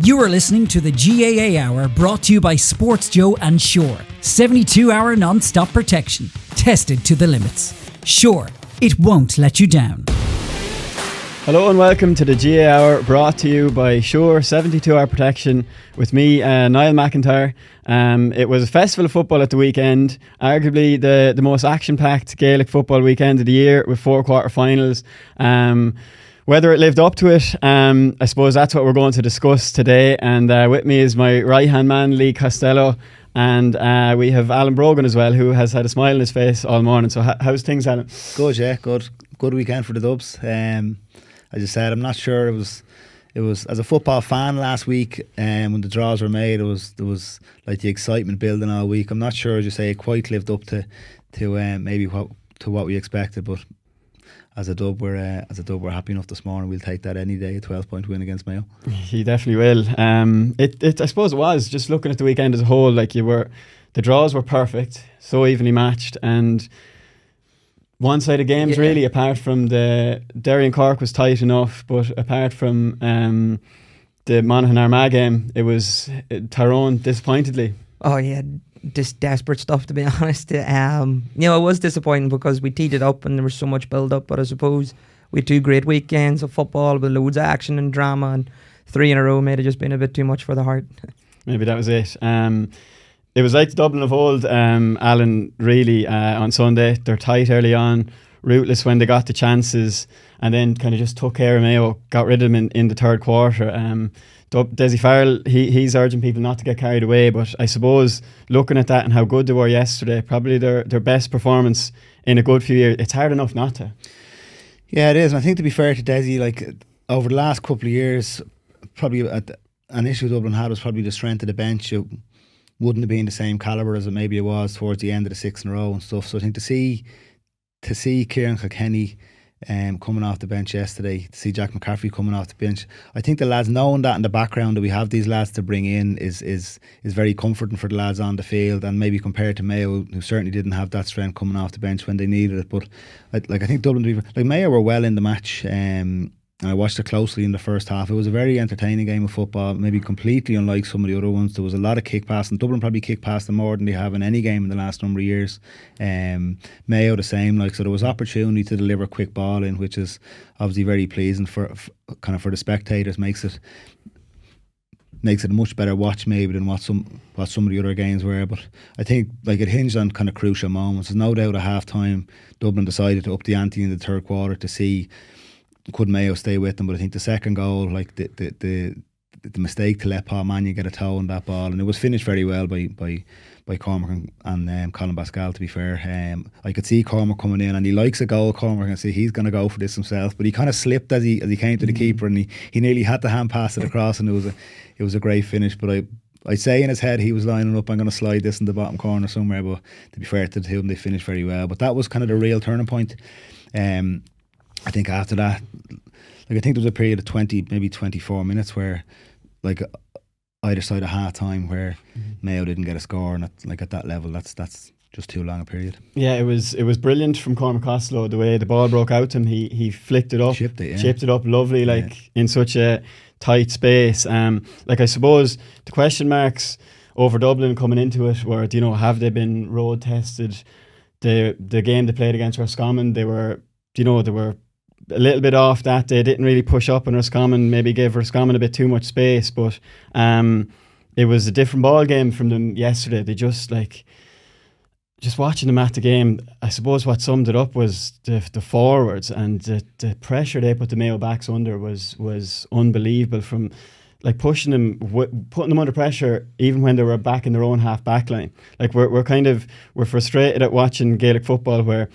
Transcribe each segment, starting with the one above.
You are listening to the GAA Hour, brought to you by Sports Joe and Sure. 72-hour non-stop protection, tested to the limits. Sure, it won't let you down. Hello and welcome to the GAA Hour, brought to you by Sure 72-hour protection with me, Niall McIntyre. It was a festival of football at the weekend, arguably the most action-packed Gaelic football weekend of the year with 4 quarter-finals. Whether it lived up to it, I suppose that's what we're going to discuss today. And with me is my right-hand man, Lee Costello. And we have Alan Brogan as well, who has had a smile on his face all morning. So how's things, Alan? Good, yeah, good weekend for the Dubs. As I said, I'm not sure it was as a football fan last week, when the draws were made, there was like the excitement building all week. I'm not sure, as you say, it quite lived up to maybe what we expected, but as a Dub, we're happy enough this morning. We'll take that any day, a 12-point win against Mayo. He definitely will. I suppose it was, just looking at the weekend as a whole, like the draws were perfect, so evenly matched, and one-sided games really, apart from the Derry and Cork was tight enough, but apart from the Monaghan Armagh game, it was Tyrone disappointedly. Oh yeah, just desperate stuff, to be honest. It was disappointing because we teed it up and there was so much build up, but I suppose we had 2 great weekends of football with loads of action and drama, and 3 in a row may have just been a bit too much for the heart. Maybe that was it. It was like the Dublin of old, Alan, really, on Sunday. They're tight early on, rootless when they got the chances, and then kind of just took care of Mayo, got rid of them in the third quarter. Desi Farrell, he's urging people not to get carried away, but I suppose looking at that and how good they were yesterday, probably their best performance in a good few years, it's hard enough not to. Yeah, it is. And I think, to be fair to Desi, like over the last couple of years, probably an issue Dublin had was probably the strength of the bench. It wouldn't have been the same calibre as it maybe it was towards the end of the 6 in a row and stuff. So I think to see Kieran Kilkenny coming off the bench yesterday, to see Jack McCarthy coming off the bench, I think the lads, knowing that in the background that we have these lads to bring in is very comforting for the lads on the field, and maybe compared to Mayo, who certainly didn't have that strength coming off the bench when they needed it. But I think Dublin, like Mayo, were well in the match, and I watched it closely in the first half. It was a very entertaining game of football, maybe completely unlike some of the other ones. There was a lot of kick passing. Dublin probably kicked past them more than they have in any game in the last number of years. Mayo the same, so there was opportunity to deliver quick ball in, which is obviously very pleasing for the spectators. Makes it a much better watch maybe than what some of the other games were. But I think it hinged on kind of crucial moments. There's no doubt at half time Dublin decided to up the ante in the third quarter to see could Mayo stay with them. But I think the second goal, the mistake to let Paul Mannion get a toe on that ball, and it was finished very well by Cormac and Colin Pascal, to be fair. I could see Cormac coming in, and he likes a goal, Cormac, and see he's going to go for this himself, but he kind of slipped as he came to the keeper, and he nearly had to hand pass it across, and it was a great finish. But I'd say in his head he was lining up, I'm going to slide this in the bottom corner somewhere. But to be fair to the two of them, they finished very well. But that was kind of the real turning point. I think after that, I think there was a period of 20, maybe 24 minutes where, either side of half time, where Mayo didn't get a score, and at that level, that's just too long a period. Yeah, it was brilliant from Cormac Costello, the way the ball broke out to him. He flicked it up, chipped it up lovely, in such a tight space. I suppose the question marks over Dublin coming into it were, have they been road tested? The game they played against Roscommon, they were a little bit off that. They didn't really push up on Roscommon, maybe gave Roscommon a bit too much space, but it was a different ball game from them yesterday. They just watching them at the game, I suppose what summed it up was the forwards, and the pressure they put the Mayo backs under was unbelievable, from pushing them, putting them under pressure even when they were back in their own half back line. We're frustrated at watching Gaelic football where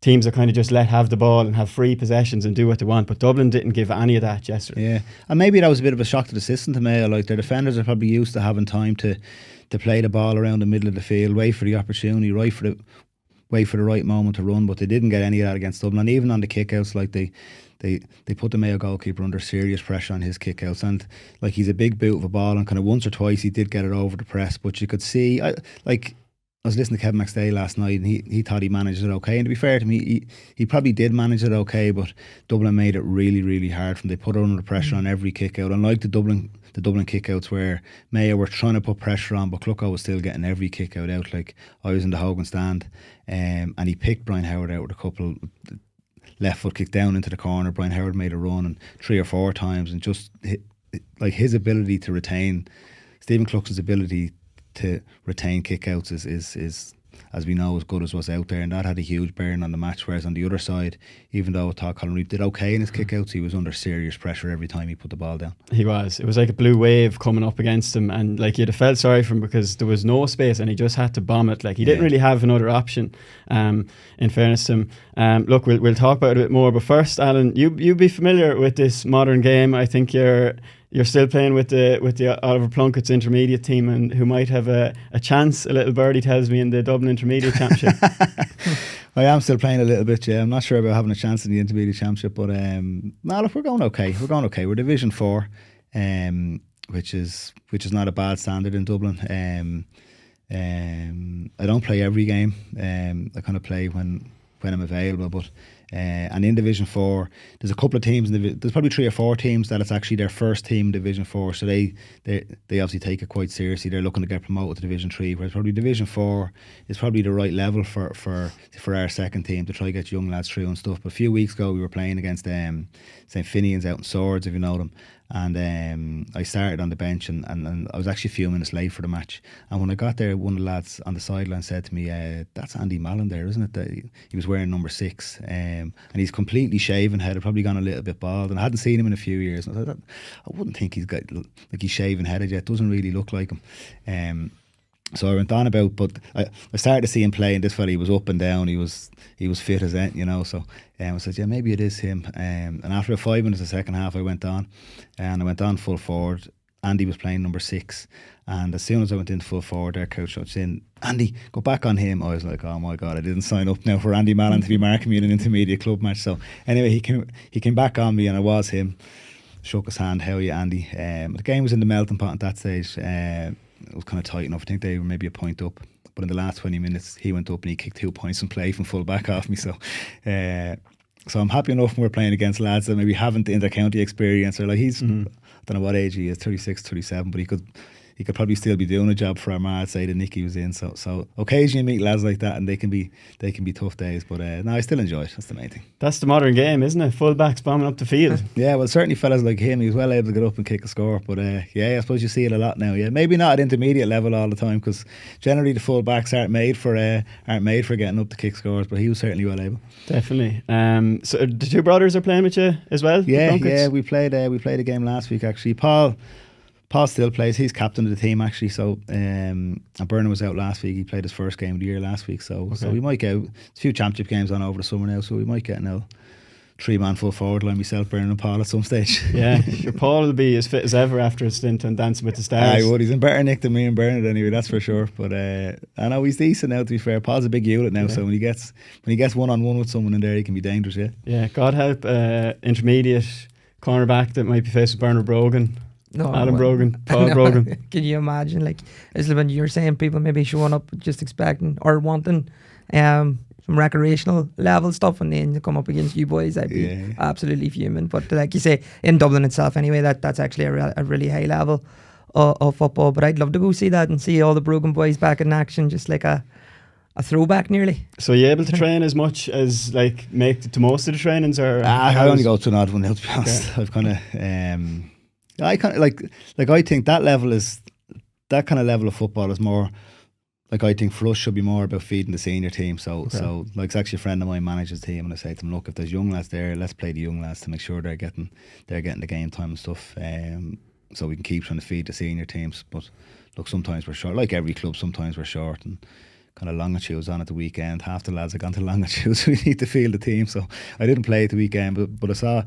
teams are kind of just have the ball and have free possessions and do what they want, but Dublin didn't give any of that yesterday. Yeah, and maybe that was a bit of a shock to the system to Mayo. Their defenders are probably used to having time to play the ball around the middle of the field, wait for the opportunity, wait for the right moment to run, but they didn't get any of that against Dublin. And even on the kickouts, they put the Mayo goalkeeper under serious pressure on his kickouts, and he's a big boot of a ball, and kind of once or twice he did get it over the press, but you could see was listening to Kevin McStay last night, and he thought he managed it okay. And to be fair to me, he probably did manage it okay, but Dublin made it really, really hard for them. They put under pressure on every kick out. Unlike the Dublin kick-outs where Mayo were trying to put pressure on, but Clucko was still getting every kick-out out. Like, I was in the Hogan stand, and he picked Brian Howard out with a couple left foot kick down into the corner. Brian Howard made a run and 3 or 4 times, and just like his ability to retain, Stephen Cluxton's ability to retain kick-outs is as we know, as good as what's out there, and that had a huge bearing on the match. Whereas on the other side, even though I thought Colin Reid did okay in his kickouts, he was under serious pressure every time he put the ball down. He was. It was like a blue wave coming up against him, and like you'd have felt sorry for him because there was no space and he just had to bomb it. Like he didn't really have another option. In fairness to him, look, we'll talk about it a bit more. But first, Alan, you be familiar with this modern game. I think you're still playing with the Oliver Plunkett's intermediate team, and who might have a chance, a little birdie tells me, in the Dublin Intermediate Championship. I am still playing a little bit, yeah. I'm not sure about having a chance in the Intermediate Championship, but no, look, we're going okay. We're Division 4, which is not a bad standard in Dublin. I don't play every game. I kind of play when I'm available, but and in Division 4 there's a couple of teams there's probably 3 or 4 teams that it's actually their first team in Division 4, so they obviously take it quite seriously. They're looking to get promoted to Division 3, whereas probably Division 4 is probably the right level for our second team to try to get young lads through and stuff. But a few weeks ago we were playing against St Finian's out in Swords, if you know them, and I started on the bench, and I was actually a few minutes late for the match, and when I got there, one of the lads on the sideline said to me, that's Andy Mallon there, isn't it? He was wearing number 6, and he's completely shaven headed, probably gone a little bit bald, and I hadn't seen him in a few years, and I thought, I wouldn't think he's got like he's shaven headed yet, doesn't really look like him. So I went on about, but I started to see him play, and this fella, he was up and down, he was fit as anything, you know. So I said, yeah, maybe it is him. And after 5 minutes of the second half, I went on full forward. Andy was playing number 6, and as soon as I went into full forward, their coach was saying, Andy, go back on him. I was like, oh my God, I didn't sign up now for Andy Mallon to be marking me in an intermediate club match. So anyway, he came back on me, and I was him. Shook his hand, how are you, Andy? The game was in the melting pot at that stage. It was kind of tight enough. I think they were maybe a point up, but in the last 20 minutes he went up and he kicked 2 points in play from full back off me. So I'm happy enough when we're playing against lads that maybe haven't the inter-county experience, or like he's I don't know what age he is, 36, 37, but he could probably still be doing a job for Armagh, I'd say, that Nicky was in. So occasionally you meet lads like that, and they can be tough days, but no, I still enjoy it. That's the main thing. That's the modern game, isn't it? Full-backs bombing up the field. Yeah, well, certainly fellas like him, he was well able to get up and kick a score, but yeah, I suppose you see it a lot now. Yeah, maybe not at intermediate level all the time, because generally the full-backs aren't made for getting up to kick scores, but he was certainly well able. Definitely. So the 2 brothers are playing with you as well? Yeah, we played a game last week actually. Paul still plays. He's captain of the team actually. So and Bernard was out last week. He played his first game of the year last week. So we might get a few championship games on over the summer now. So we might get now 3-man full forward line, myself, Bernard and Paul at some stage. Yeah, sure. Paul will be as fit as ever after a stint on Dancing with the Stars. I would. He's in better nick than me and Bernard anyway. That's for sure. But I know he's decent now. To be fair, Paul's a big unit now. Yeah. So when he gets 1-on-1 with someone in there, he can be dangerous. Yeah. Yeah. God help intermediate cornerback that might be faced with Bernard Brogan. No, Alan Brogan, Paul Brogan. Can you imagine, like, as when you're saying people maybe showing up just expecting or wanting some recreational level stuff, and then you come up against you boys, I'd be absolutely fuming. But like you say, in Dublin itself anyway, that's actually a really high level of football. But I'd love to go see that and see all the Brogan boys back in action, just like a throwback nearly. So are you able to train as much as, like, make to most of the trainings, or? I only go to an odd one now, to be honest. Okay. I've kind of I kind of like I think that kind of level of football is more like, I think for us should be more about feeding the senior team. So like, it's actually a friend of mine manages the team, and I say to him, look, if there's young lads there, let's play the young lads to make sure they're getting the game time and stuff, so we can keep trying to feed the senior teams. But look, sometimes we're short, like every club. Sometimes we're short, and kind of longitudes on at the weekend. Half the lads have gone to longitudes. We need to field the team. So I didn't play at the weekend, but I saw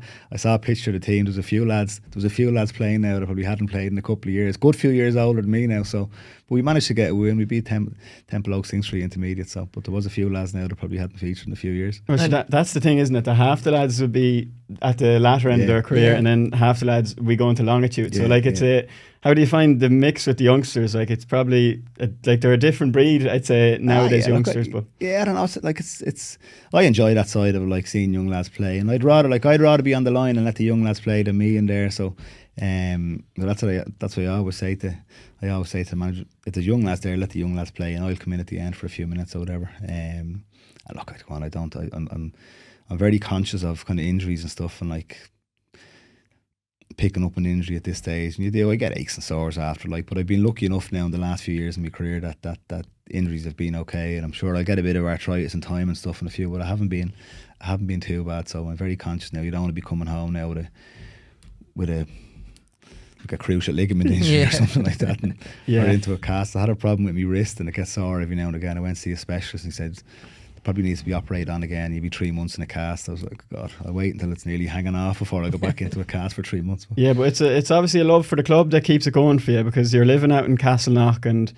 a picture of the team. There was a few lads playing now that probably hadn't played in a couple of years. Good few years older than me now. So But we managed to get a win. We beat Temple Oaks Kingsley Intermediate. So, but there was a few lads now that probably hadn't featured in a few years. Well, so that's the thing, isn't it? That half the lads would be at the latter end of their career, and then half the lads we go into longitude. So like it's a, how do you find the mix with the youngsters? Like it's probably like they're a different breed, I'd say, nowadays youngsters. But I don't know. Like it's I enjoy that side of like seeing young lads play, and I'd rather be on the line and let the young lads play than me in there. So that's what I always say to the manager. If there's young lads there, let the young lads play, and I'll come in at the end for a few minutes or whatever. And look, I'm very conscious of kind of injuries and stuff, and like picking up an injury at this stage. And I get aches and sores after, like, but I've been lucky enough now in the last few years in my career that injuries have been okay, and I'm sure I'll get a bit of arthritis in time and stuff in a few, but I haven't been too bad. So I'm very conscious now. You don't want to be coming home now with a cruciate ligament injury or something like that, and or into a cast. I had a problem with my wrist, and it gets sore every now and again. I went to see a specialist, and he said it probably needs to be operated on again. You'll be 3 months in a cast. I was like, God, I'll wait until it's nearly hanging off before I go back into a cast for 3 months. Yeah, but it's obviously a love for the club that keeps it going for you, because you're living out in Castleknock, and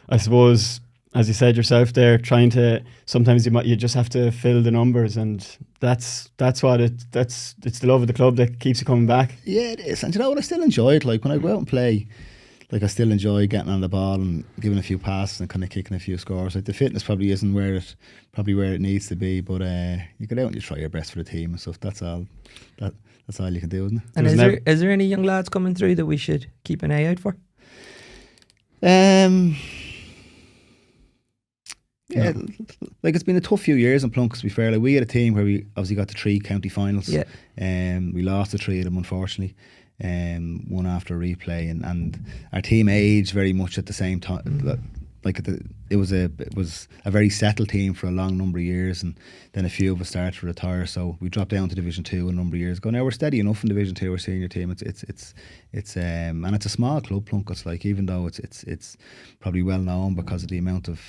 I suppose, as you said yourself there, trying to, sometimes you just have to fill the numbers, and it's the love of the club that keeps you coming back. Yeah, it is. And you know what, I still enjoy it. Like when I go out and play, like I still enjoy getting on the ball and giving a few passes and kind of kicking a few scores. Like the fitness probably isn't where it needs to be, but you get out and you try your best for the team and stuff. That's all you can do, isn't it? And is there any young lads coming through that we should keep an eye out for? Yeah, like it's been a tough few years in Plunkett, to be fair. Like we had a team where we obviously got the 3 county finals. Yeah. We lost the 3 of them, unfortunately. One after a replay, and our team aged very much at the same time. Like it was a very settled team for a long number of years, and then a few of us started to retire. So we dropped down to Division 2 a number of years ago. Now we're steady enough in Division 2, our senior team. It's and it's a small club, Plunkett's. Like even though it's probably well known because of the amount of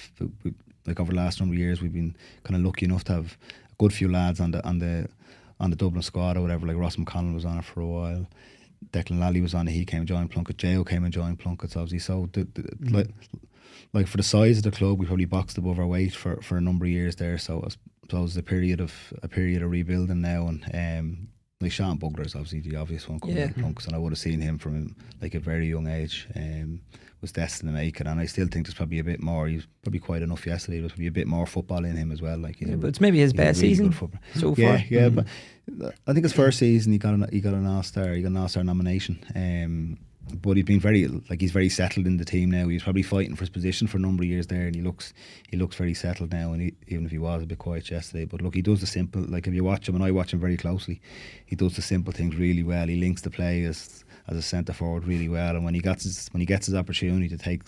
like over the last number of years, we've been kind of lucky enough to have a good few lads on the Dublin squad or whatever. Like Ross McConnell was on it for a while. Declan Lally was on it. He came and joined Plunkett. JO came and joined Plunkett, obviously. So like for the size of the club, we probably boxed above our weight for a number of years there. So I suppose a period of rebuilding now, and like Sean Bugler is obviously the obvious one coming out of Plunkett, and I would have seen him from like a very young age. Was destined to make it, and I still think there's probably a bit more. He was probably quite enough yesterday. There's probably a bit more football in him as well. Like, but it's maybe his best really season so far. Yeah, but I think his first season he got an All-Star. He got an All-Star nomination. But he's been he's very settled in the team now. He was probably fighting for his position for a number of years there, and he looks very settled now. And even if he was a bit quiet yesterday, but look, he does the simple. Like if you watch him, and I watch him very closely, he does the simple things really well. He links the play as a centre forward really well, and when he gets his opportunity to take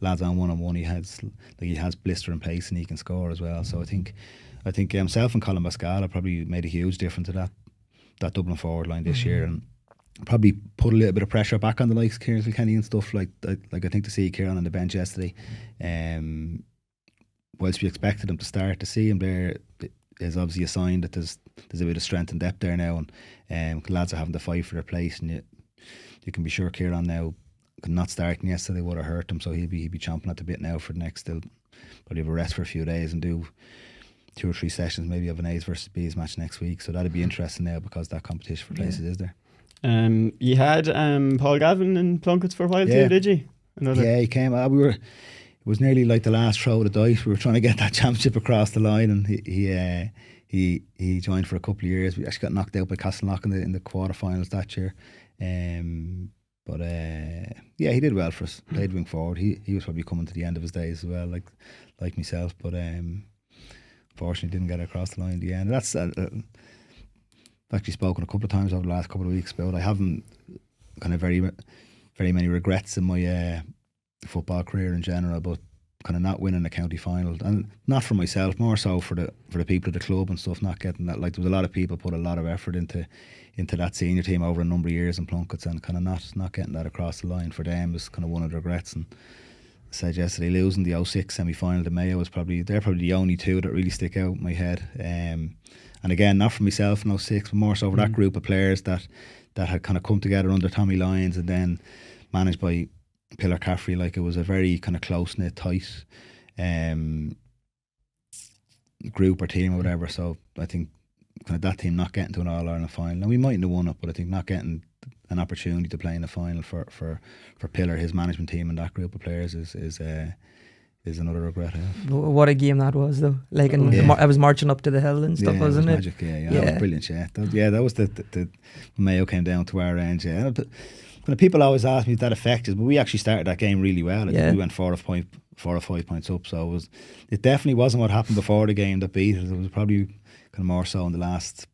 lads on one-on-one, he has blister and pace, and he can score as well. So I think himself and Colin Bascala probably made a huge difference to that Dublin forward line this year, and probably put a little bit of pressure back on the likes of Kieran Kilkenny and stuff. Like I think to see Kieran on the bench yesterday, whilst we expected him to start, to see him there is obviously a sign that there's a bit of strength and depth there now, and lads are having to fight for their place, and you can be sure Kieran now, not starting yesterday would have hurt him, so he'd be chomping at the bit now for the next, still probably have a rest for a few days and do 2 or 3 sessions maybe of an A's versus B's match next week. So that'd be interesting now, because that competition for places is there. You had Paul Gavin in Plunkett's for a while too, did you? Yeah, he came. It was nearly like the last throw of the dice. We were trying to get that championship across the line, and he joined for a couple of years. We actually got knocked out by Castleknock in the quarterfinals that year. But he did well for us. Played wing forward. He was probably coming to the end of his days as well, like myself. But unfortunately, didn't get across the line in the end. That's I've actually spoken a couple of times over the last couple of weeks about. I haven't kind of very many regrets in my football career in general, but kind of not winning a county final, and not for myself, more so for the people of the club and stuff, not getting that. Like there was a lot of people put a lot of effort into that senior team over a number of years in Plunkett's, and kind of not getting that across the line for them is kind of one of the regrets. And I said yesterday, losing the 06 semi-final to Mayo was probably the only 2 that really stick out in my head. And again, not for myself in 06, but more so for that group of players that had kind of come together under Tommy Lyons, and then managed by Pillar Caffrey, like it was a very kind of close knit, tight group or team or whatever. So I think kind of that team not getting to an All Ireland final. Now we mightn't have won it, but I think not getting an opportunity to play in the final for Pillar, his management team, and that group of players is another regret I have. What a game that was, though. Like, and I was marching up to the hill and stuff, wasn't it? Magic, yeah. That was brilliant, yeah. That was the Mayo came down to our end, yeah. People always ask me if that affected, but we actually started that game really well. I think we went 4 or 5 points up, so it definitely wasn't what happened before the game that beat us. It was probably kind of more so in the last,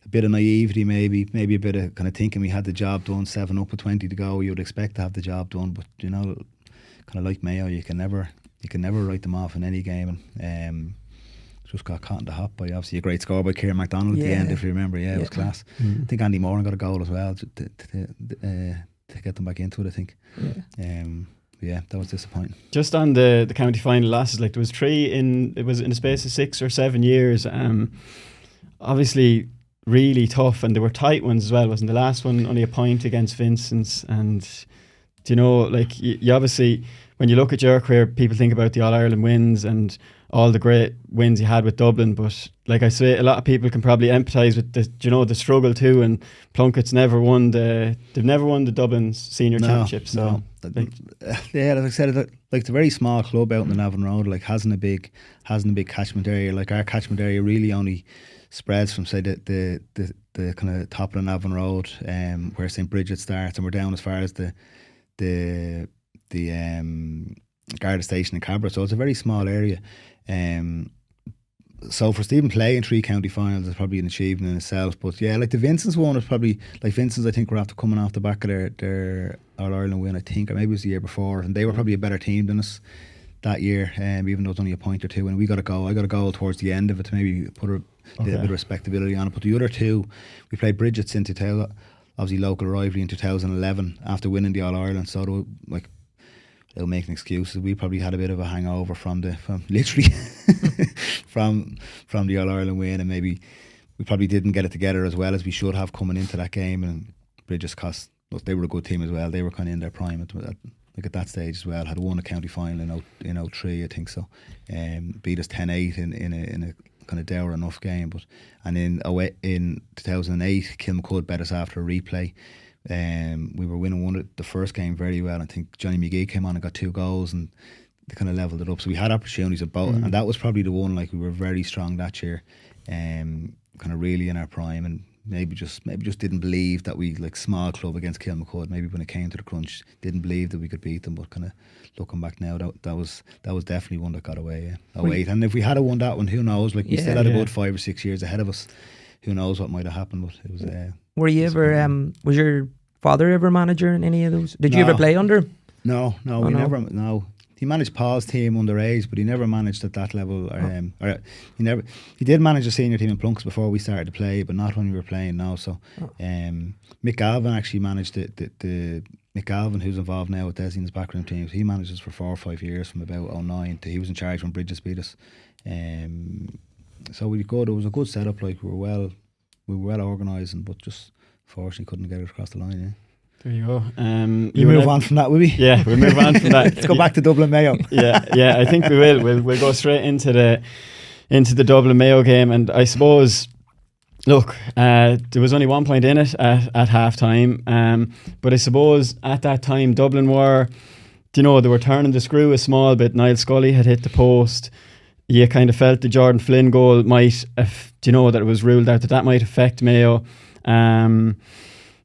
a bit of naivety, maybe a bit of kind of thinking we had the job done, 7 up with 20 to go. You would expect to have the job done, but you know, kind of like Mayo, you can never write them off in any game, and just got caught in the hop by obviously a great score by Kieran MacDonald at the end, if you remember. It was class. I think Andy Moran got a goal as well to get them back into it, I think. That was disappointing. Just on the county final losses, like there was 3 in the space of 6 or 7 years. Obviously really tough, and they were tight ones as well. Wasn't the last one only a point against Vincent's? And you know, like you obviously, when you look at your career, people think about the All Ireland wins and all the great wins you had with Dublin, but like I say, a lot of people can probably empathise with the struggle too. And Plunkett's never won the Dublin Senior Championship. So like I said, like it's a very small club out in the Navan Road. Like hasn't a big catchment area. Like our catchment area really only spreads from say the kind of top of the Navan Road, where St Bridget starts, and we're down as far as the Garda Station in Cabra. So it's a very small area. So for Stephen playing 3 county finals is probably an achievement in itself. But yeah, like the Vincent's one is probably, like Vincent's I think were after coming off the back of their All Ireland win, I think, or maybe it was the year before, and they were probably a better team than us that year, even though it was only a point or two, and we got a goal. I got a goal towards the end of it to maybe put a little bit of respectability on it. But the other 2, we played Bridget's in 2000, obviously local rivalry, in 2011 after winning the All Ireland. So they were, like, they'll make excuses. We probably had a bit of a hangover from the All Ireland win, and maybe we probably didn't get it together as well as we should have coming into that game. And Bridges cost. Look, they were a good team as well. They were kind of in their prime at that stage as well. Had won a county final in 03, I think so. Beat us 10-8 in a kind of dour enough game. And in 2008, Kilmacud bet us after a replay. We were winning the first game very well. I think Johnny McGee came on and got 2 goals, and they kind of levelled it up. So we had opportunities at both, and that was probably the one. Like we were very strong that year, kind of really in our prime, and maybe just didn't believe that we, like, small club against Kilmacud. Maybe when it came to the crunch, didn't believe that we could beat them. But kind of looking back now, that was definitely one that got away. Yeah. 08, and if we had won that one, who knows? Like we still had a good 5 or 6 years ahead of us. Who knows what might have happened? But it was. Were you ever? Was your father ever manager in any of those? Did you ever play under him? No, we never. No, he managed Paul's team underage, but he never managed at that level. He did manage a senior team in Plunks before we started to play, but not when we were playing now. So, Mick Galvin actually managed the Mick Galvin, who's involved now with Desi's backroom teams. He managed us for 4 or 5 years, from about 09 to he was in charge when Bridges beat us. So it was a good setup. Like we were well organised, but just fortunately couldn't get it across the line. Yeah. There you go. You move on from that, will we? Yeah, we'll move on from that. Let's go back to Dublin-Mayo. yeah, I think we will. We'll go straight into the Dublin-Mayo game, and I suppose, look, there was only 1 point in it at half time, but I suppose at that time Dublin were, they were turning the screw a small bit. Niall Scully had hit the post. You kind of felt the Jordan Flynn goal might, that it was ruled out that might affect Mayo.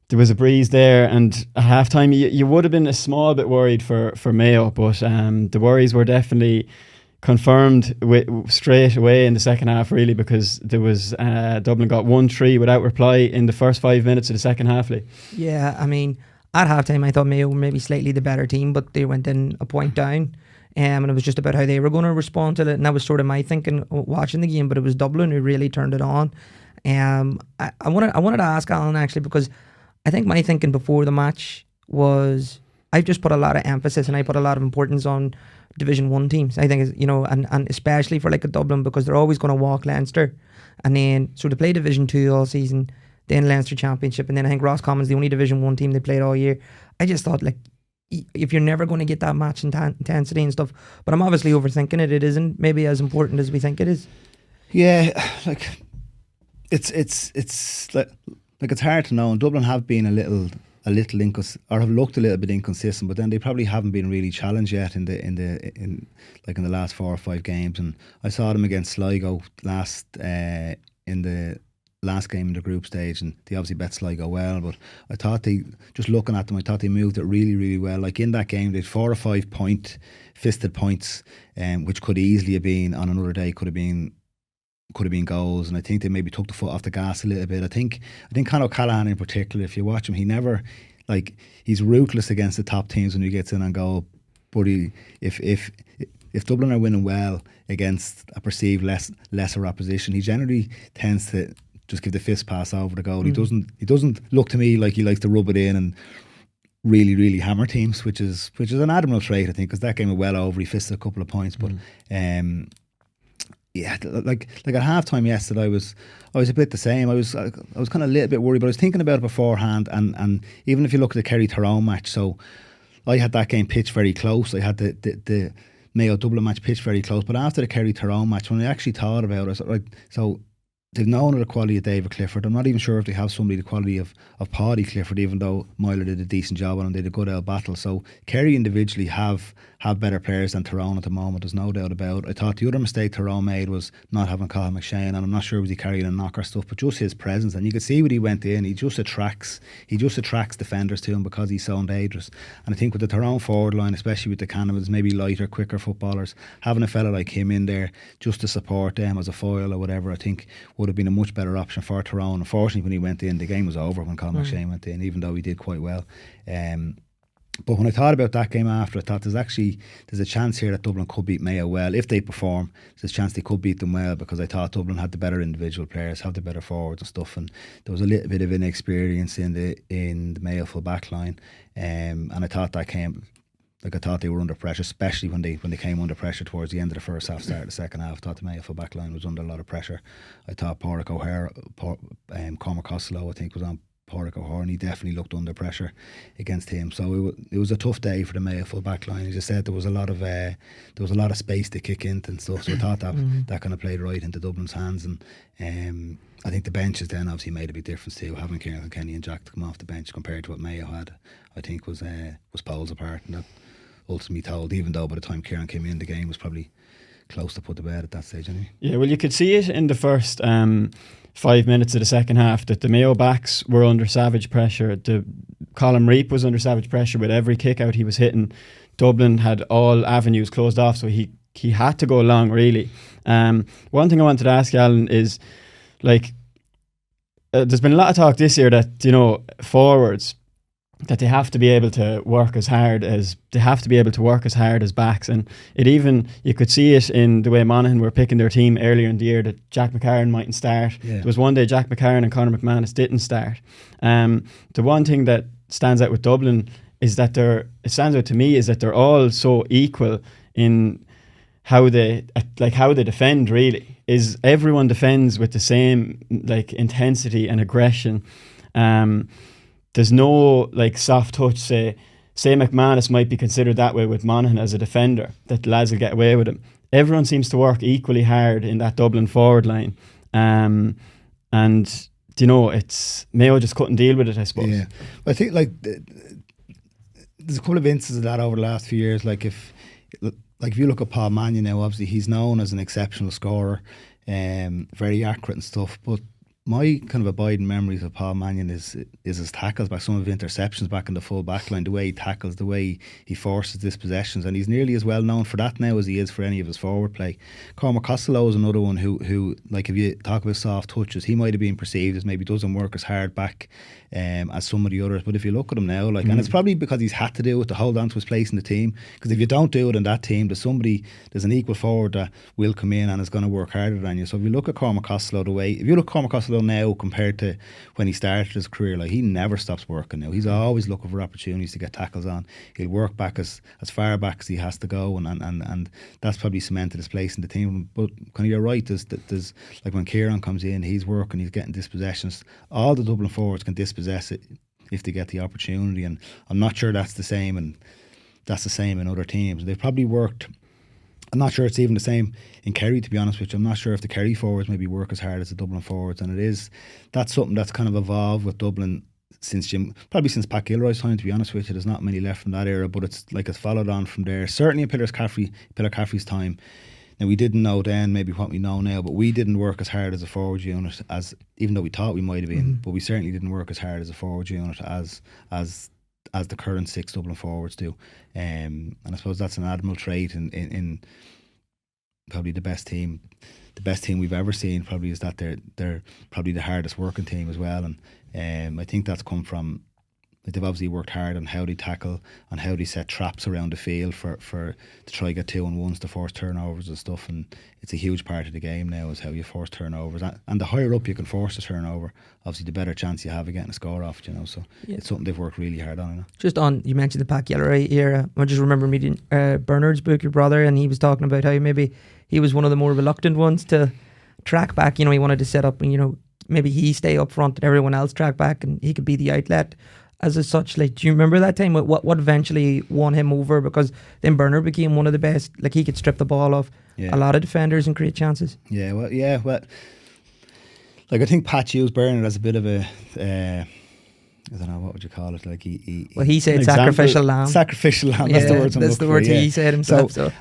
There was a breeze there, and at half time you would have been a small bit worried for Mayo, but the worries were definitely confirmed straight away in the second half, really, because there was Dublin got 1-3 without reply in the first 5 minutes of the second half. Yeah, I mean, at half time I thought Mayo were maybe slightly the better team, but they went in a point down. And it was just about how they were going to respond to it, and that was sort of my thinking watching the game. But it was Dublin who really turned it on. I wanted to ask Alan, actually, because I think my thinking before the match was I've just put a lot of emphasis and I put a lot of importance on Division 1 teams. I think, and especially for like a Dublin, because they're always going to walk Leinster, and then so to play Division 2 all season, then Leinster Championship, and then I think Roscommon's the only Division 1 team they played all year. I just thought, like, if you're never going to get that match intensity and stuff. But I'm obviously overthinking it. It isn't maybe as important as we think it is. Yeah, like it's like it's hard to know. And Dublin have been a little or have looked a little bit inconsistent, but then they probably haven't been really challenged yet in the last 4 or 5 games. And I saw them against Sligo in the last game in the group stage, and they obviously bet Sligo well, but I thought just looking at them, I thought they moved it really, really well. Like in that game, they had 4 or 5 fisted points, which could easily have been on another day, could have been goals. And I think they maybe took the foot off the gas a little bit. I think Conor Callaghan in particular, if you watch him, he never, like, he's ruthless against the top teams when he gets in and goal. But if Dublin are winning well against a perceived lesser opposition, he generally tends to just give the fist pass over the goal. He doesn't look to me like he likes to rub it in and really, really hammer teams, which is an admirable trait, I think, because that game was well over. He fisted a couple of points, but yeah, like at half time yesterday, I was a bit the same. I was kind of a little bit worried, but I was thinking about it beforehand, and even if you look at the Kerry Tyrone match, so I had that game pitched very close. I had the Mayo Dublin match pitched very close, but after the Kerry Tyrone match, when I actually thought about it, so they've known of the quality of David Clifford. I'm not even sure if they have somebody the quality of Paddy Clifford, even though Myler did a decent job on him, they did a good old battle. So Kerry individually have better players than Tyrone at the moment, there's no doubt about it. I thought the other mistake Tyrone made was not having Colin McShane, and I'm not sure was he carrying a knock or stuff, but just his presence, and you could see when he went in, he just attracts defenders to him because he's so dangerous. And I think with the Tyrone forward line, especially with the Cannibals, maybe lighter, quicker footballers, having a fella like him in there just to support them as a foil or whatever, I think would have been a much better option for Tyrone. Unfortunately, when he went in, the game was over when Colin McShane went in, even though he did quite well. But when I thought about that game after, I thought there's a chance here that Dublin could beat Mayo well. If they perform, there's a chance they could beat them well, because I thought Dublin had the better individual players, have the better forwards and stuff, and there was a little bit of inexperience in the Mayo full back line, and I thought that came, like I thought they were under pressure, especially when they came under pressure towards the end of the first half, start of the second half. I thought the Mayo full back line was under a lot of pressure. I thought Cormac Costello, I think, was on Pádraig O'Hare, and he definitely looked under pressure against him. So it was a tough day for the Mayo full back line. As I said, there was a lot of space to kick into and stuff. So I thought that kind of played right into Dublin's hands. And I think the benches then obviously made a big difference too. Having Kieran Kenny and Jack to come off the bench compared to what Mayo had, I think was poles apart. And that ultimately told, even though by the time Kieran came in, the game was probably close to put to bed at that stage anyway. Yeah, well, you could see it in the first 5 minutes of the second half that the Mayo backs were under savage pressure. Colin Reap was under savage pressure with every kick out he was hitting. Dublin had all avenues closed off, so he had to go long, really. One thing I wanted to ask you, Alan, is like there's been a lot of talk this year that, you know, forwards, that they have to be able to work as hard as backs, and it even, you could see it in the way Monaghan were picking their team earlier in the year, that Jack McCarron mightn't start. There was one day Jack McCarron and Conor McManus didn't start. The one thing that stands out with Dublin is that they're all so equal in how they defend. Really, is everyone defends with the same like intensity and aggression. There's no like soft touch. Say McManus might be considered that way with Monaghan as a defender, that the lads will get away with him. Everyone seems to work equally hard in that Dublin forward line, and you know, it's Mayo just couldn't deal with it, I suppose. Yeah, I think like there's a couple of instances of that over the last few years. Like if you look at Paul Mannion now, obviously he's known as an exceptional scorer, very accurate and stuff, but my kind of abiding memories of Paul Mannion is his tackles back, some of his interceptions back in the full back line, the way he tackles, the way he forces dispossessions, and he's nearly as well known for that now as he is for any of his forward play. Cormac Costello is another one who like, if you talk about soft touches, he might have been perceived as maybe doesn't work as hard back as some of the others, but if you look at him now, like, and it's probably because he's had to do it to hold on to his place in the team, because if you don't do it in that team, there's an equal forward that will come in and is going to work harder than you. So if you look at Cormac Costello, if you look at Cormac Costello now compared to when he started his career, like, he never stops working now. He's always looking for opportunities to get tackles on. He'll work back as far back as he has to go, and that's probably cemented his place in the team. But kind of, you're right, there's like when Kieran comes in, he's working, he's getting dispossessions. All the Dublin forwards can dispossess it if they get the opportunity, and I'm not sure that's the same in that's the same in other teams. They've probably worked. I'm not sure it's even the same in Kerry, to be honest with you. I'm not sure if the Kerry forwards maybe work as hard as the Dublin forwards, and it is. That's something that's kind of evolved with Dublin since Pat Gilroy's time, to be honest with you. There's not many left from that era, but it's followed on from there. Certainly in Peter Caffrey's time. Now, we didn't know then maybe what we know now, but we didn't work as hard as a forward unit as, even though we thought we might have been, but we certainly didn't work as hard as a forward unit as the current 6 Dublin forwards do. And I suppose that's an admirable trait in probably the best team we've ever seen. Probably is that they're probably the hardest working team as well, and I think that's come from. They've obviously worked hard on how they tackle, on how they set traps around the field for to try to get 2-on-1s, to force turnovers and stuff. And it's a huge part of the game now, is how you force turnovers. And the higher up you can force a turnover, obviously the better chance you have of getting a score off. So it's something they've worked really hard on. Just on, you mentioned the Pat Gilroy era. I just remember reading Bernard's book, your brother, and he was talking about how maybe he was one of the more reluctant ones to track back. He wanted to set up and maybe he stay up front and everyone else track back, and he could be the outlet. As such, do you remember that time? What eventually won him over? Because then Bernard became one of the best. He could strip the ball off a lot of defenders and create chances. Well, I think Pat used Bernard as a bit of a, I don't know, what would you call it? He said sacrificial lamb. Sacrificial lamb. That's the words I'm That's the looking words for, he said himself. So.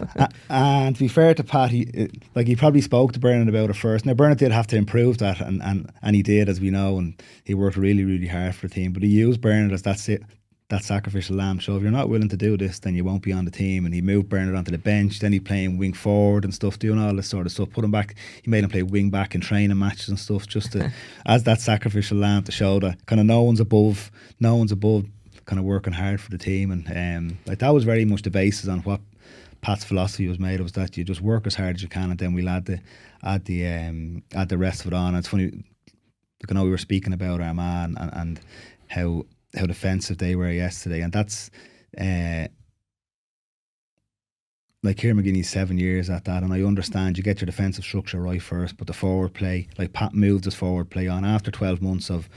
And to be fair to Pat, he probably spoke to Bernard about it first. Now Bernard did have to improve that, and he did, as we know, and he worked really, really hard for the team. But he used Bernard as that sacrificial lamb. So if you're not willing to do this, then you won't be on the team. And he moved Bernard onto the bench. Then he playing wing forward and stuff, doing all this sort of stuff. Put him back. He made him play wing back in training matches and stuff, just to as that sacrificial lamb, to show that kind of no one's above, kind of working hard for the team. And that was very much the basis on what Pat's philosophy was made of, was that you just work as hard as you can, and then we'll add the rest of it on. And it's funny, we were speaking about Armagh and how defensive they were yesterday, and that's Kieran McGinney's 7 years at that, and I understand you get your defensive structure right first, but the forward play, Pat moved his forward play on after 12 months of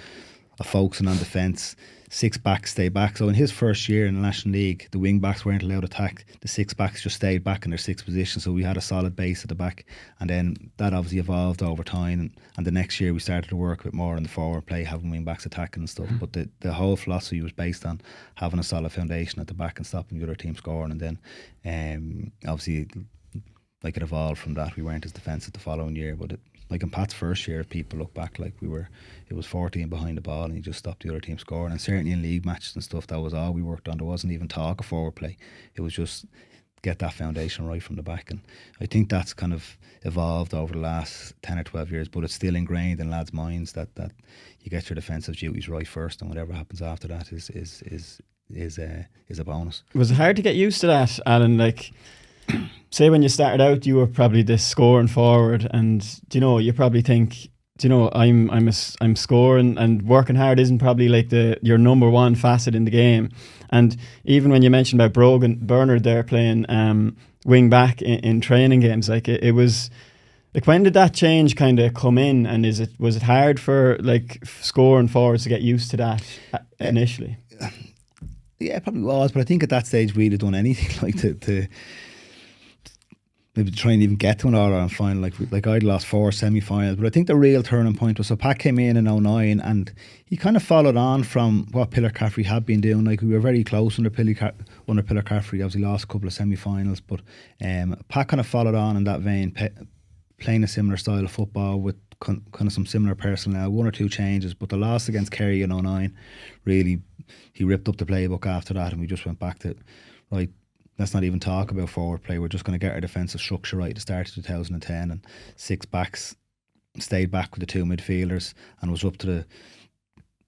focusing on defence. 6 backs stay back. So in his first year in the National League, the wing backs weren't allowed to attack. The 6 backs just stayed back in their 6th position. So we had a solid base at the back, and then that obviously evolved over time. And the next year we started to work a bit more on the forward play, having wing backs attacking and stuff. But the whole philosophy was based on having a solid foundation at the back and stopping the other team scoring. And then obviously, it evolved from that. We weren't as defensive the following year, but in Pat's first year, if people look back, it was 14 behind the ball and he just stopped the other team scoring. And certainly in league matches and stuff, that was all we worked on. There wasn't even talk of forward play. It was just get that foundation right from the back. And I think that's kind of evolved over the last 10 or 12 years, but it's still ingrained in lads' minds that you get your defensive duties right first, and whatever happens after that is a bonus. Was it hard to get used to that, Alan? Say when you started out, you were probably this scoring forward, and you probably think, I'm scoring, and working hard isn't probably your number one facet in the game. And even when you mentioned about Bernard there playing wing back in training games, it was when did that change kind of come in, and was it hard for scoring forwards to get used to that initially? Yeah, it probably was, but I think at that stage we'd have done anything to maybe try and even get to an All-Ireland final. I'd lost 4 semi-finals, but I think the real turning point was, so Pat came in 09, and he kind of followed on from what Pillar Caffrey had been doing. We were very close under Pillar Caffrey. Obviously lost a couple of semi-finals, but Pat kind of followed on in that vein, playing a similar style of football with kind of some similar personnel, 1 or 2 changes. But the loss against Kerry in 09, really, he ripped up the playbook after that, and we just went back to, right, let's not even talk about forward play. We're just going to get our defensive structure right at the start of 2010, and 6 backs stayed back with the 2 midfielders, and it was up to the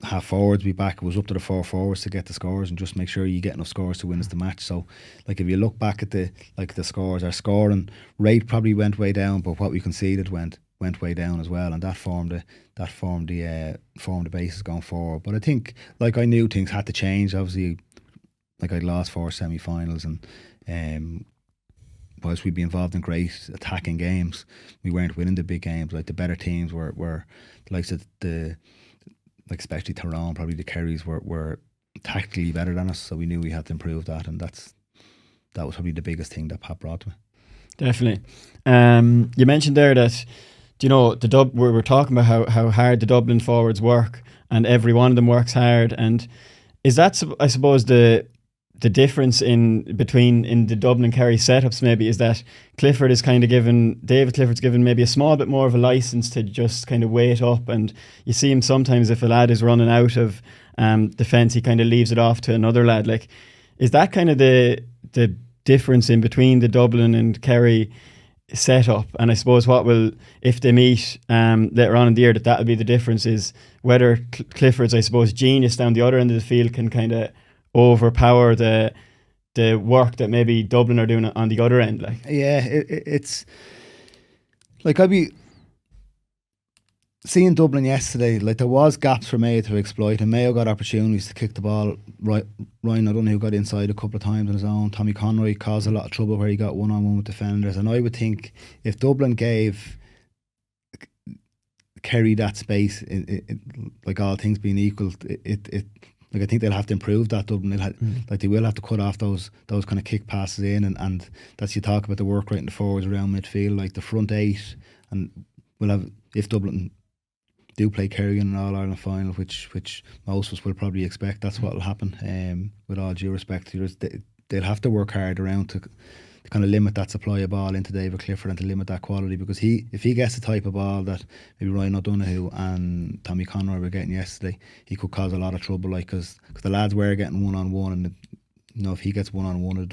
half forwards be back. It was up to the 4 forwards to get the scores and just make sure you get enough scores to win us the match. So if you look back at the scores, our scoring rate probably went way down, but what we conceded went way down as well, and that formed the basis going forward. But I think I knew things had to change. Obviously, I'd lost 4 semi-finals, and whilst we'd be involved in great attacking games, we weren't winning the big games. The better teams were the likes of especially Tyrone, probably the Kerrys were tactically better than us, so we knew we had to improve that, and that's that was probably the biggest thing that Pat brought to me. Definitely. You mentioned there that, you know, we were talking about how hard the Dublin forwards work, and every one of them works hard. And is that, I suppose, the difference between the Dublin and Kerry setups maybe, is that David Clifford's given maybe a small bit more of a license to just kind of wait up, and you see him sometimes if a lad is running out of defence, he kind of leaves it off to another lad. Like, is that kind of the difference in between the Dublin and Kerry setup? And I suppose if they meet later on in the year, that will be the difference, is whether Clifford's, I suppose, genius down the other end of the field can kind of overpower the work that maybe Dublin are doing on the other end. Like, yeah, it's like, I'd be seeing Dublin yesterday, like there was gaps for Mayo to exploit, and Mayo got opportunities to kick the ball. Ryan O'Donoghue got inside a couple of times on his own. Tommy Conroy caused a lot of trouble where he got one-on-one with defenders, and I would think if Dublin gave Kerry that space, like all things being equal, like I think they'll have to improve that. Dublin, like they will have to cut off those kind of kick passes in, and that's, you talk about the work rate in the forwards around midfield, like the front eight, and we'll have, if Dublin do play Kerry in an All-Ireland final, which most of us will probably expect, that's what will happen. With all due respect to us, they'll have to work hard around to kind of limit that supply of ball into David Clifford and to limit that quality, because if he gets the type of ball that maybe Ryan O'Donoghue and Tommy Conroy were getting yesterday, he could cause a lot of trouble. Like, because the lads were getting one-on-one, and you know, if he gets one-on-one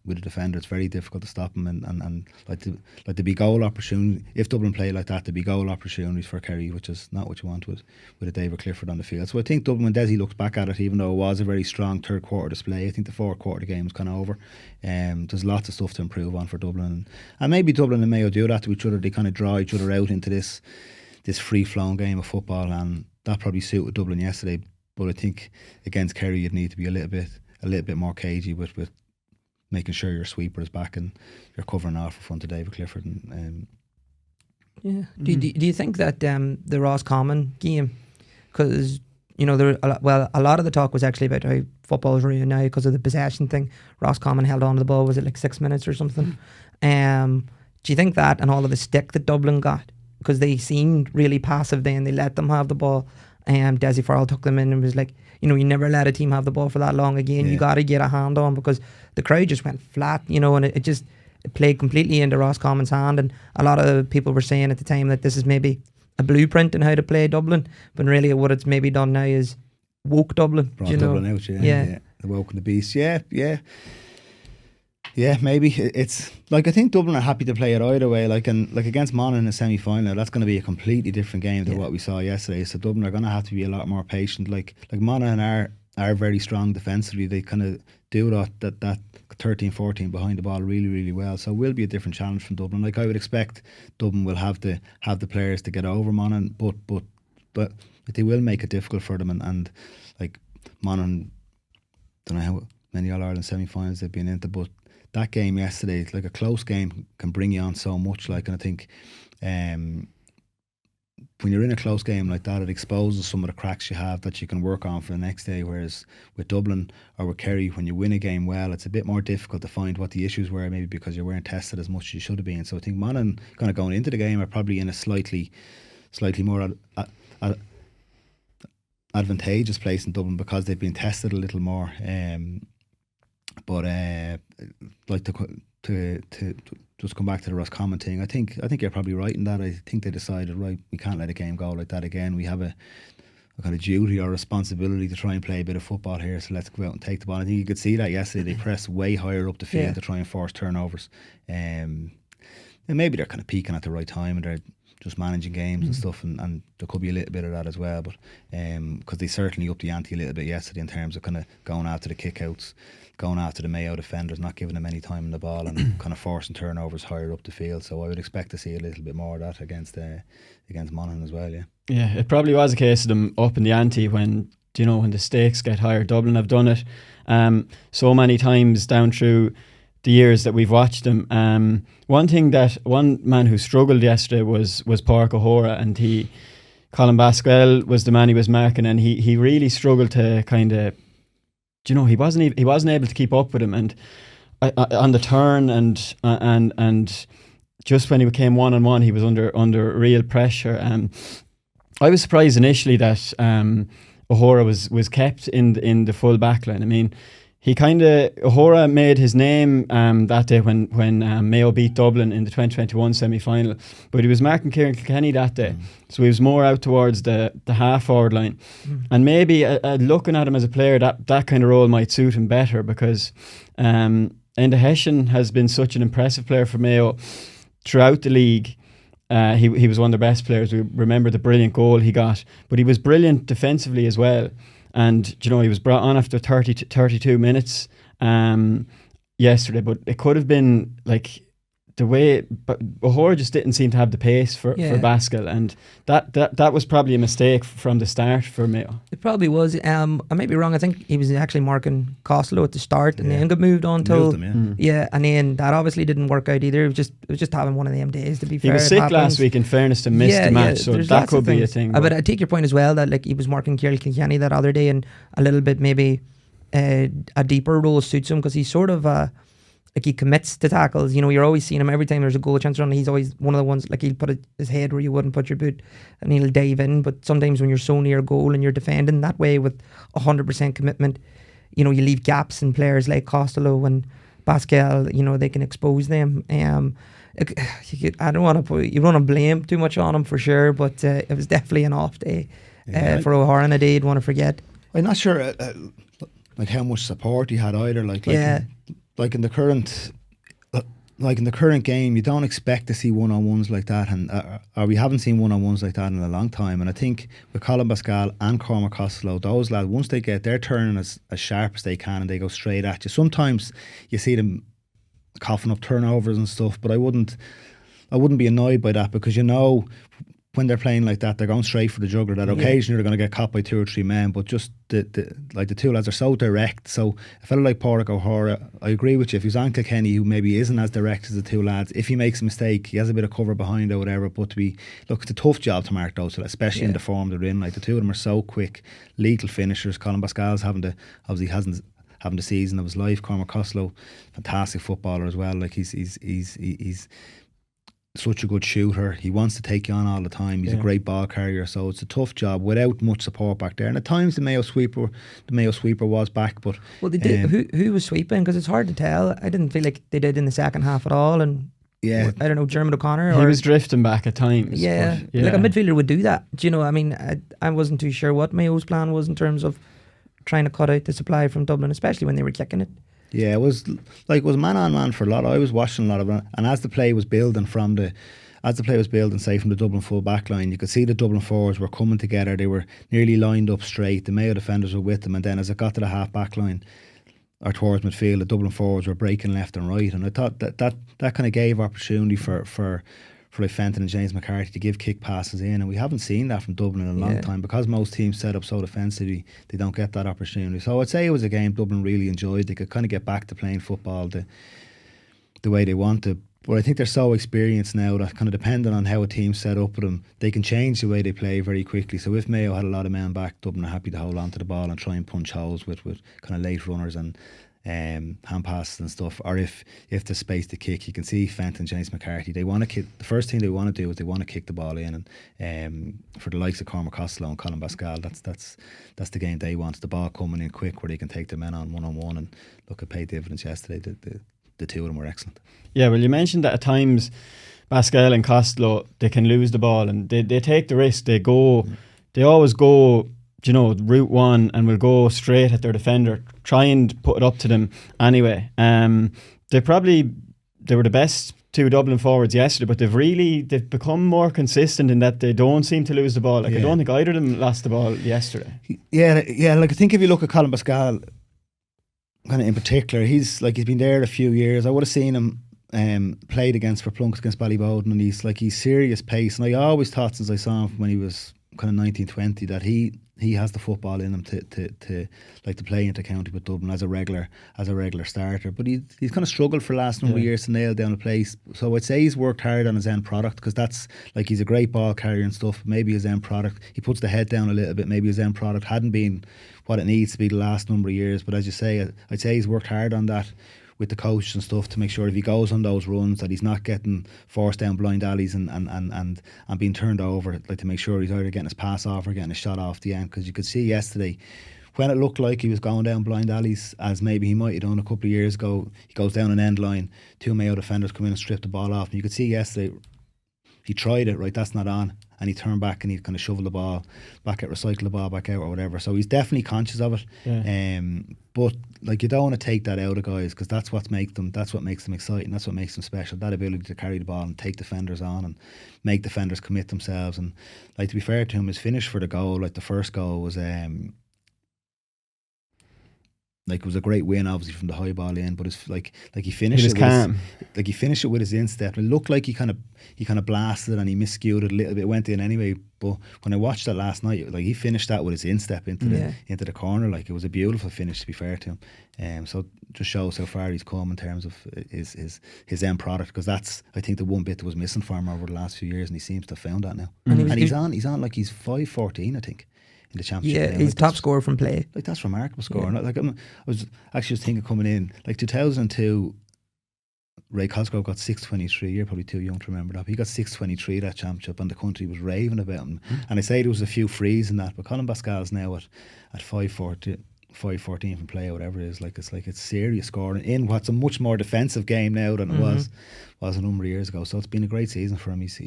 with a defender, it's very difficult to stop him, and like to be goal opportunity. If Dublin play like that, to be goal opportunities for Kerry, which is not what you want with a David Clifford on the field. So I think Dublin, when Desi looks back at it, even though it was a very strong third quarter display, I think the fourth quarter game was kind of over. There's lots of stuff to improve on for Dublin, and maybe Dublin and Mayo do that to each other. They kind of draw each other out into this free-flowing game of football, and that probably suited Dublin yesterday. But I think against Kerry, you'd need to be a little bit more cagey with making sure your sweeper is back and you're covering off in front of David Clifford. And yeah. Do you think that the Roscommon game, because you know a lot of the talk was actually about how football's ruined now because of the possession thing. Roscommon held on to the ball, was it like 6 minutes or something? Do you think that, and all of the stick that Dublin got, because they seemed really passive then, they let them have the ball, Desi Farrell took them in and was like, you know, you never let a team have the ball for that long again. Yeah. You got to get a hand on, because the crowd just went flat, you know, and it played completely into Roscommon's hand. And a lot of people were saying at the time that this is maybe a blueprint in how to play Dublin, but really what it's maybe done now is woke Dublin. Brought Dublin out, yeah. The woke the beast, yeah, maybe it's like, I think Dublin are happy to play it either way. Like against Monaghan in the semi-final, that's going to be a completely different game than what we saw yesterday. So Dublin are going to have to be a lot more patient. Like Monaghan are very strong defensively. They kind of do that 13-14 behind the ball really, really well. So it will be a different challenge from Dublin. Like, I would expect Dublin will have the players to get over Monaghan, but they will make it difficult for them. And like Monaghan, don't know how many All-Ireland semi-finals they've been into, but that game yesterday, like a close game, can bring you on so much. Like, and I think when you're in a close game like that, it exposes some of the cracks you have that you can work on for the next day. Whereas with Dublin or with Kerry, when you win a game well, it's a bit more difficult to find what the issues were, maybe because you weren't tested as much as you should have been. So I think Monaghan kind of going into the game are probably in a slightly more advantageous place in Dublin because they've been tested a little more. But like to just come back to the Roscommon thing, I think you're probably right in that. I think they decided, right, we can't let a game go like that again. We have a kind of duty or responsibility to try and play a bit of football here, so let's go out and take the ball. I think you could see that yesterday. They pressed way higher up the field to try and force turnovers. And maybe they're kind of peaking at the right time and they're just managing games and stuff, and there could be a little bit of that as well. But because they certainly upped the ante a little bit yesterday in terms of kind of going after the kickouts, going after the Mayo defenders, not giving them any time in the ball, and kind of forcing turnovers higher up the field. So I would expect to see a little bit more of that against Monaghan as well. Yeah, it probably was a case of them upping the ante when the stakes get higher. Dublin have done it so many times down through the years that we've watched them. One man who struggled yesterday was Pádraig O'Hora, and Colin Basquel was the man he was marking, and he really struggled to kind of, he wasn't able to keep up with him. And on the turn, and just when he became 1-on-1, he was under real pressure. I was surprised initially that O'Hora was kept in the full backline. I mean, O'Hora made his name that day when Mayo beat Dublin in the 2021 semi-final, but he was marking Kieran Kilkenny that day, so he was more out towards the half-forward line. And maybe looking at him as a player, that kind of role might suit him better, because Enda Hession has been such an impressive player for Mayo throughout the league. He was one of their best players. We remember the brilliant goal he got, but he was brilliant defensively as well. And he was brought on after 32 minutes yesterday, but it could have been like the way, but O'Hora just didn't seem to have the pace for Baskel, and that was probably a mistake from the start for Mayo. It probably was. I may be wrong. I think he was actually marking Costello at the start, and then got moved on till and then that obviously didn't work out either. It was just having one of them days, to be fair. He was sick last week, in fairness, to miss the match, so that could be a thing. But I take your point as well, that like he was marking Kieran Kilkenny that other day, and a little bit maybe a deeper role suits him, because he's sort of like he commits to tackles. You're always seeing him every time there's a goal chance run. He's always one of the ones, like, he'll put his head where you wouldn't put your boot, and he'll dive in. But sometimes when you're so near goal and you're defending that way with 100% commitment, you leave gaps in players like Costello and Pascal. They can expose them. I don't want to blame too much on him for sure, but it was definitely an off day for O'Hara, and a day you'd want to forget. I'm not sure like how much support he had either. Like in the current game, you don't expect to see one-on-ones like that, and or we haven't seen one-on-ones like that in a long time. And I think with Colin Pascal and Cormac Costello, those lads, once they get, they're turning as sharp as they can, and they go straight at you. Sometimes you see them coughing up turnovers and stuff, but I wouldn't be annoyed by that, because when they're playing like that, they're going straight for the juggler. That occasionally they're going to get caught by 2 or 3 men, but just the two lads are so direct. So a fellow like Pádraig O'Hara, I agree with you. If he's on Kilkenny, who maybe isn't as direct as the two lads, if he makes a mistake, he has a bit of cover behind or whatever. But it's a tough job to mark those, especially in the form they're in. Like, the two of them are so quick, lethal finishers. Colin Pascal's having the season of his life. Cormac Costello, fantastic footballer as well. Like, he's such a good shooter. He wants to take you on all the time. He's a great ball carrier, so it's a tough job without much support back there. And at times the Mayo sweeper was back, but they did. Who was sweeping? Because it's hard to tell. I didn't feel like they did in the second half at all. And I don't know, Dermot O'Connor. He was drifting back at times. Yeah, like a midfielder would do that. I mean, I wasn't too sure what Mayo's plan was in terms of trying to cut out the supply from Dublin, especially when they were kicking it. Yeah, it was man on man for a lot. I was watching a lot of it, and as the play was building from the Dublin full back line, you could see the Dublin forwards were coming together. They were nearly lined up straight. The Mayo defenders were with them, and then as it got to the half back line or towards midfield, the Dublin forwards were breaking left and right. And I thought that kind of gave opportunity for like Fenton and James McCarthy to give kick passes in, and we haven't seen that from Dublin in a long time, because most teams set up so defensively they don't get that opportunity. So I'd say it was a game Dublin really enjoyed. They could kind of get back to playing football the way they want to, but I think they're so experienced now that, kind of depending on how a team's set up with them, they can change the way they play very quickly. So if Mayo had a lot of men back, Dublin are happy to hold on to the ball and try and punch holes with kind of late runners and hand passes and stuff, or if there's space to kick. You can see Fenton and James McCarthy, they want to kick. The first thing they want to do is they want to kick the ball in, and for the likes of Cormac Costello and Colin Pascal, that's the game they want. The ball coming in quick where they can take the men on one-on-one, and look, it paid dividends yesterday. The two of them were excellent. Yeah, well, you mentioned that at times Pascal and Costello, they can lose the ball, and they take the risk. They always go route one, and will go straight at their defender, try and put it up to them anyway. They were the best two Dublin forwards yesterday, but they've become more consistent in that they don't seem to lose the ball. I don't think either of them lost the ball yesterday. Yeah. Like, I think if you look at Colin Pascal, kind of in particular, he's been there a few years. I would have seen him played for Plunkett against Ballyboden, and he's serious pace. And I always thought, since I saw him when he was kind of 19-20, that he has the football in him to play into county with Dublin as a regular starter. But he's kind of struggled for the last number of years to nail down a place. So I'd say he's worked hard on his end product, because that's, like, he's a great ball carrier and stuff. Maybe his end product, he puts the head down a little bit. Maybe his end product hadn't been what it needs to be the last number of years. But as you say, I'd say he's worked hard on that. with the coach and stuff to make sure if he goes on those runs that he's not getting forced down blind alleys and being turned over, like to make sure he's either getting his pass off or getting a shot off the end. Because you could see yesterday when it looked like he was going down blind alleys, as maybe he might have done a couple of years ago, he goes down an end line, 2 Mayo defenders come in and strip the ball off, and you could see yesterday he tried it, right, that's not on, and he turned back and he kind of shoveled the ball back out, recycle the ball back out or whatever. So he's definitely conscious of it. Yeah. But like, you don't want to take that out of guys, because that's what makes them exciting, that's what makes them special, that ability to carry the ball and take defenders on and make defenders commit themselves. And like, to be fair to him, his finish for the goal, like the first goal was like, it was a great win, obviously, from the high ball in, but it's like he finished it calm. He finished it with his instep. It looked like he kind of blasted it and he miscued it a little bit, went in anyway. But when I watched that last night, like, he finished that with his instep into the corner. Like, it was a beautiful finish, to be fair to him. So it just shows how far he's come in terms of his end product, because that's, I think, the one bit that was missing for him over the last few years, and he seems to have found that now. And he's on like he's 5-14, I think, in the championship. Yeah, he's top scorer from play. Like, that's remarkable scoring. Yeah. Like, I was actually just thinking coming in, like 2002, Ray Cosgrove got 623. You're probably too young to remember that, but he got 623 that championship, and the country was raving about him. And I say there was a few frees in that, but Colin Pascal's now at 5-14 from play or whatever it is. Like, it's serious scoring in what's a much more defensive game now than it was a number of years ago. So it's been a great season for him. He's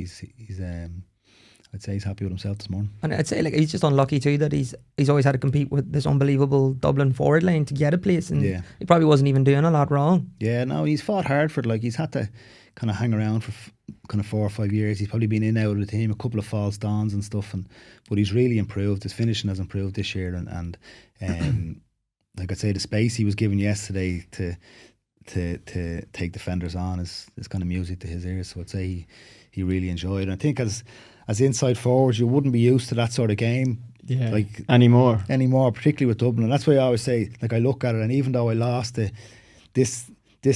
I'd say he's happy with himself this morning. And I'd say, like, he's just unlucky too that he's always had to compete with this unbelievable Dublin forward line to get a place, and he probably wasn't even doing a lot wrong. Yeah, no, he's fought hard for it. Like, he's had to kind of hang around for kind of 4 or 5 years. He's probably been in and out of the team, a couple of false dawns and stuff, but he's really improved. His finishing has improved this year, and like I say, the space he was given yesterday to take defenders on is kind of music to his ears. So I'd say he really enjoyed it. And I think as inside forwards, you wouldn't be used to that sort of game, like anymore, particularly with Dublin. And that's why I always say, like, I look at it, and even though I lost it, this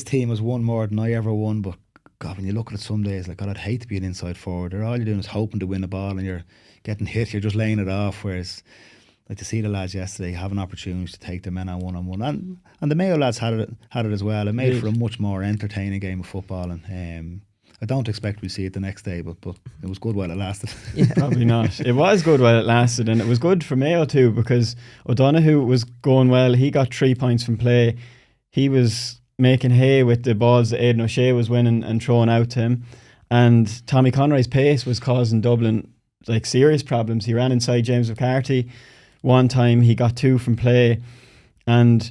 team has won more than I ever won. But God, when you look at it some days, like, God, I'd hate to be an inside forward. All you're doing is hoping to win the ball, and you're getting hit. You're just laying it off. Whereas, like, to see the lads yesterday have an opportunity to take the men on one-on-one, and the Mayo lads had it as well. It made for a much more entertaining game of football, and I don't expect we see it the next day, but it was good while it lasted. Yeah. Probably not. It was good while it lasted, and it was good for Mayo too, because O'Donoghue was going well. He got 3 points from play. He was making hay with the balls that Aidan O'Shea was winning and throwing out to him, and Tommy Conroy's pace was causing Dublin like serious problems. He ran inside James McCarthy one time. He got 2 from play, and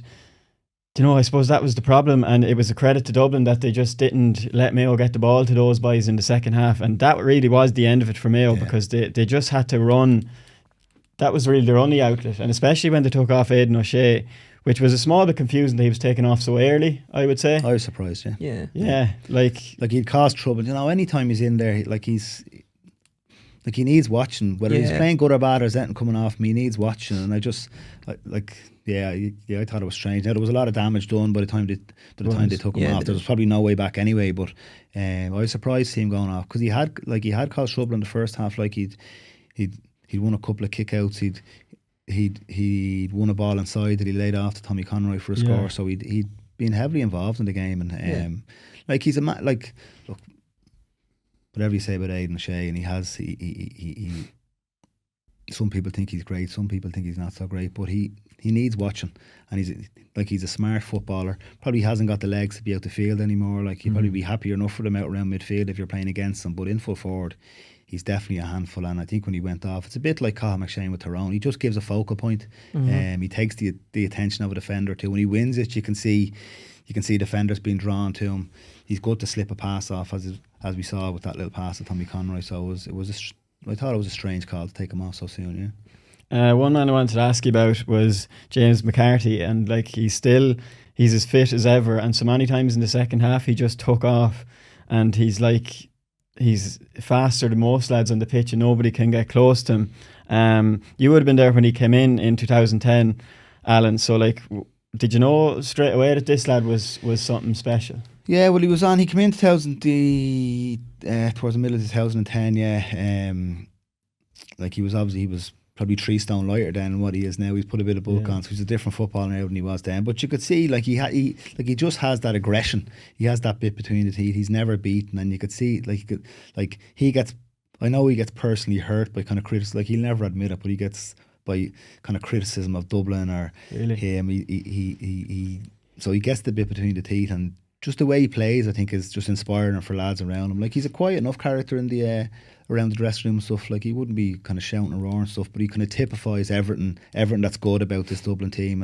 I suppose that was the problem, and it was a credit to Dublin that they just didn't let Mayo get the ball to those boys in the second half, and that really was the end of it for Mayo, because they just had to run. That was really their only outlet, and especially when they took off Aidan O'Shea, which was a small bit confusing that he was taken off so early, I would say. I was surprised, Yeah, like he'd cause trouble. Anytime he's in there, like, he needs watching, whether he's playing good or bad or anything coming off me, he needs watching. And I just I thought it was strange. Now, there was a lot of damage done by the time they took him off. There was probably no way back anyway, but I was surprised to see him going off, because he had caused trouble in the first half. Like, he'd won a couple of kickouts. He'd won a ball inside that he laid off to Tommy Conroy for a score. So he'd been heavily involved in the game, and like, he's a look, whatever you say about Aidan O'Shea, and he some people think he's great, some people think he's not so great, but he needs watching, and he's a smart footballer. Probably hasn't got the legs to be out the field anymore. Like, he'd probably be happier enough for him out around midfield if you're playing against him, but in full forward, he's definitely a handful. And I think when he went off, it's a bit like Cathal McShane with Tyrone. He just gives a focal point. He takes the attention of a defender too. When he wins it, you can see defenders being drawn to him. He's good to slip a pass off, as we saw with that little pass to Tommy Conroy. So I thought it was a strange call to take him off so soon. One man I wanted to ask you about was James McCarthy, and like, he's as fit as ever, and so many times in the second half he just took off, and he's faster than most lads on the pitch, and nobody can get close to him. You would have been there when he came in 2010, Alan, so like, did you know straight away that this lad was something special? Yeah, well, he came in towards the middle of 2010, like, he was probably 3 stone lighter than what he is now. He's put a bit of bulk on, so he's a different footballer now than he was then. But you could see like he just has that aggression. He has that bit between the teeth. He's never beaten, and you could see he gets. I know he gets personally hurt by kind of criticism. Like he'll never admit it, but he gets by kind of criticism of Dublin or him. So he gets the bit between the teeth, and just the way he plays, I think, is just inspiring for lads around him. Like he's a quiet enough character in the around the dressing room and stuff. Like he wouldn't be kind of shouting and roaring and stuff, but he kind of typifies everything that's good about this Dublin team.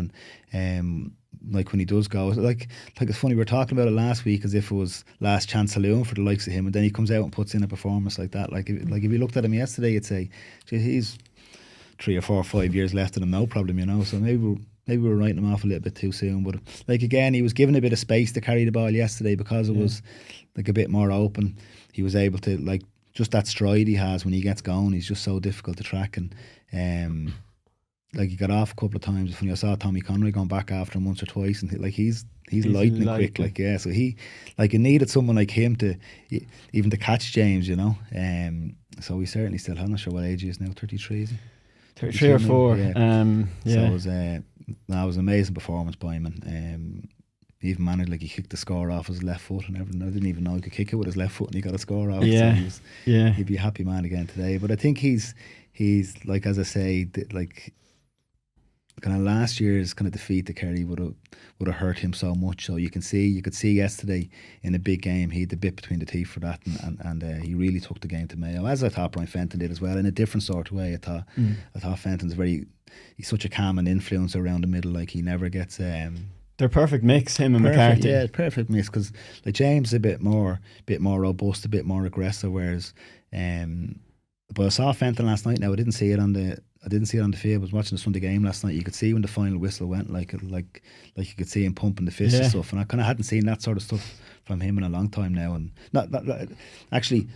And like when he does go, like it's funny, we were talking about it last week as if it was last chance saloon for the likes of him, and then he comes out and puts in a performance like that. Like if you looked at him yesterday, you'd say, he's 3 or 4 or 5 years left in him, no problem, you know. So maybe we were writing him off a little bit too soon. But like again, he was given a bit of space to carry the ball yesterday because it was like a bit more open. He was able to, like, just that stride he has when he gets going, he's just so difficult to track. And like he got off a couple of times. When I saw Tommy Conroy going back after him once or twice, and like he's lightning quick, like so he, like, you needed someone like him to even to catch James, you know. So we certainly still, I'm not sure what age he is now, 33, is he? 33 or 4. So it was it was an amazing performance by him, and he even managed, like, he kicked the score off his left foot and everything. I didn't even know he could kick it with his left foot, and he got a score off. So he'd be a happy man again today. But I think he's like, as I say, like, kind of last year's kind of defeat to Kerry would have hurt him so much. So you could see yesterday in a big game, he had the bit between the teeth for that, and he really took the game to Mayo, as I thought Brian Fenton did as well, in a different sort of way. I thought Fenton's he's such a calming influence around the middle. Like, he never gets they're perfect mix, him and McCarthy. Yeah, perfect mix, because like James is a bit more robust, a bit more aggressive, whereas but I saw Fenton last night. Now I didn't see it on the field. I was watching the Sunday game last night. You could see when the final whistle went, like you could see him pumping the fist and stuff. And I kind of hadn't seen that sort of stuff from him in a long time now. And not actually,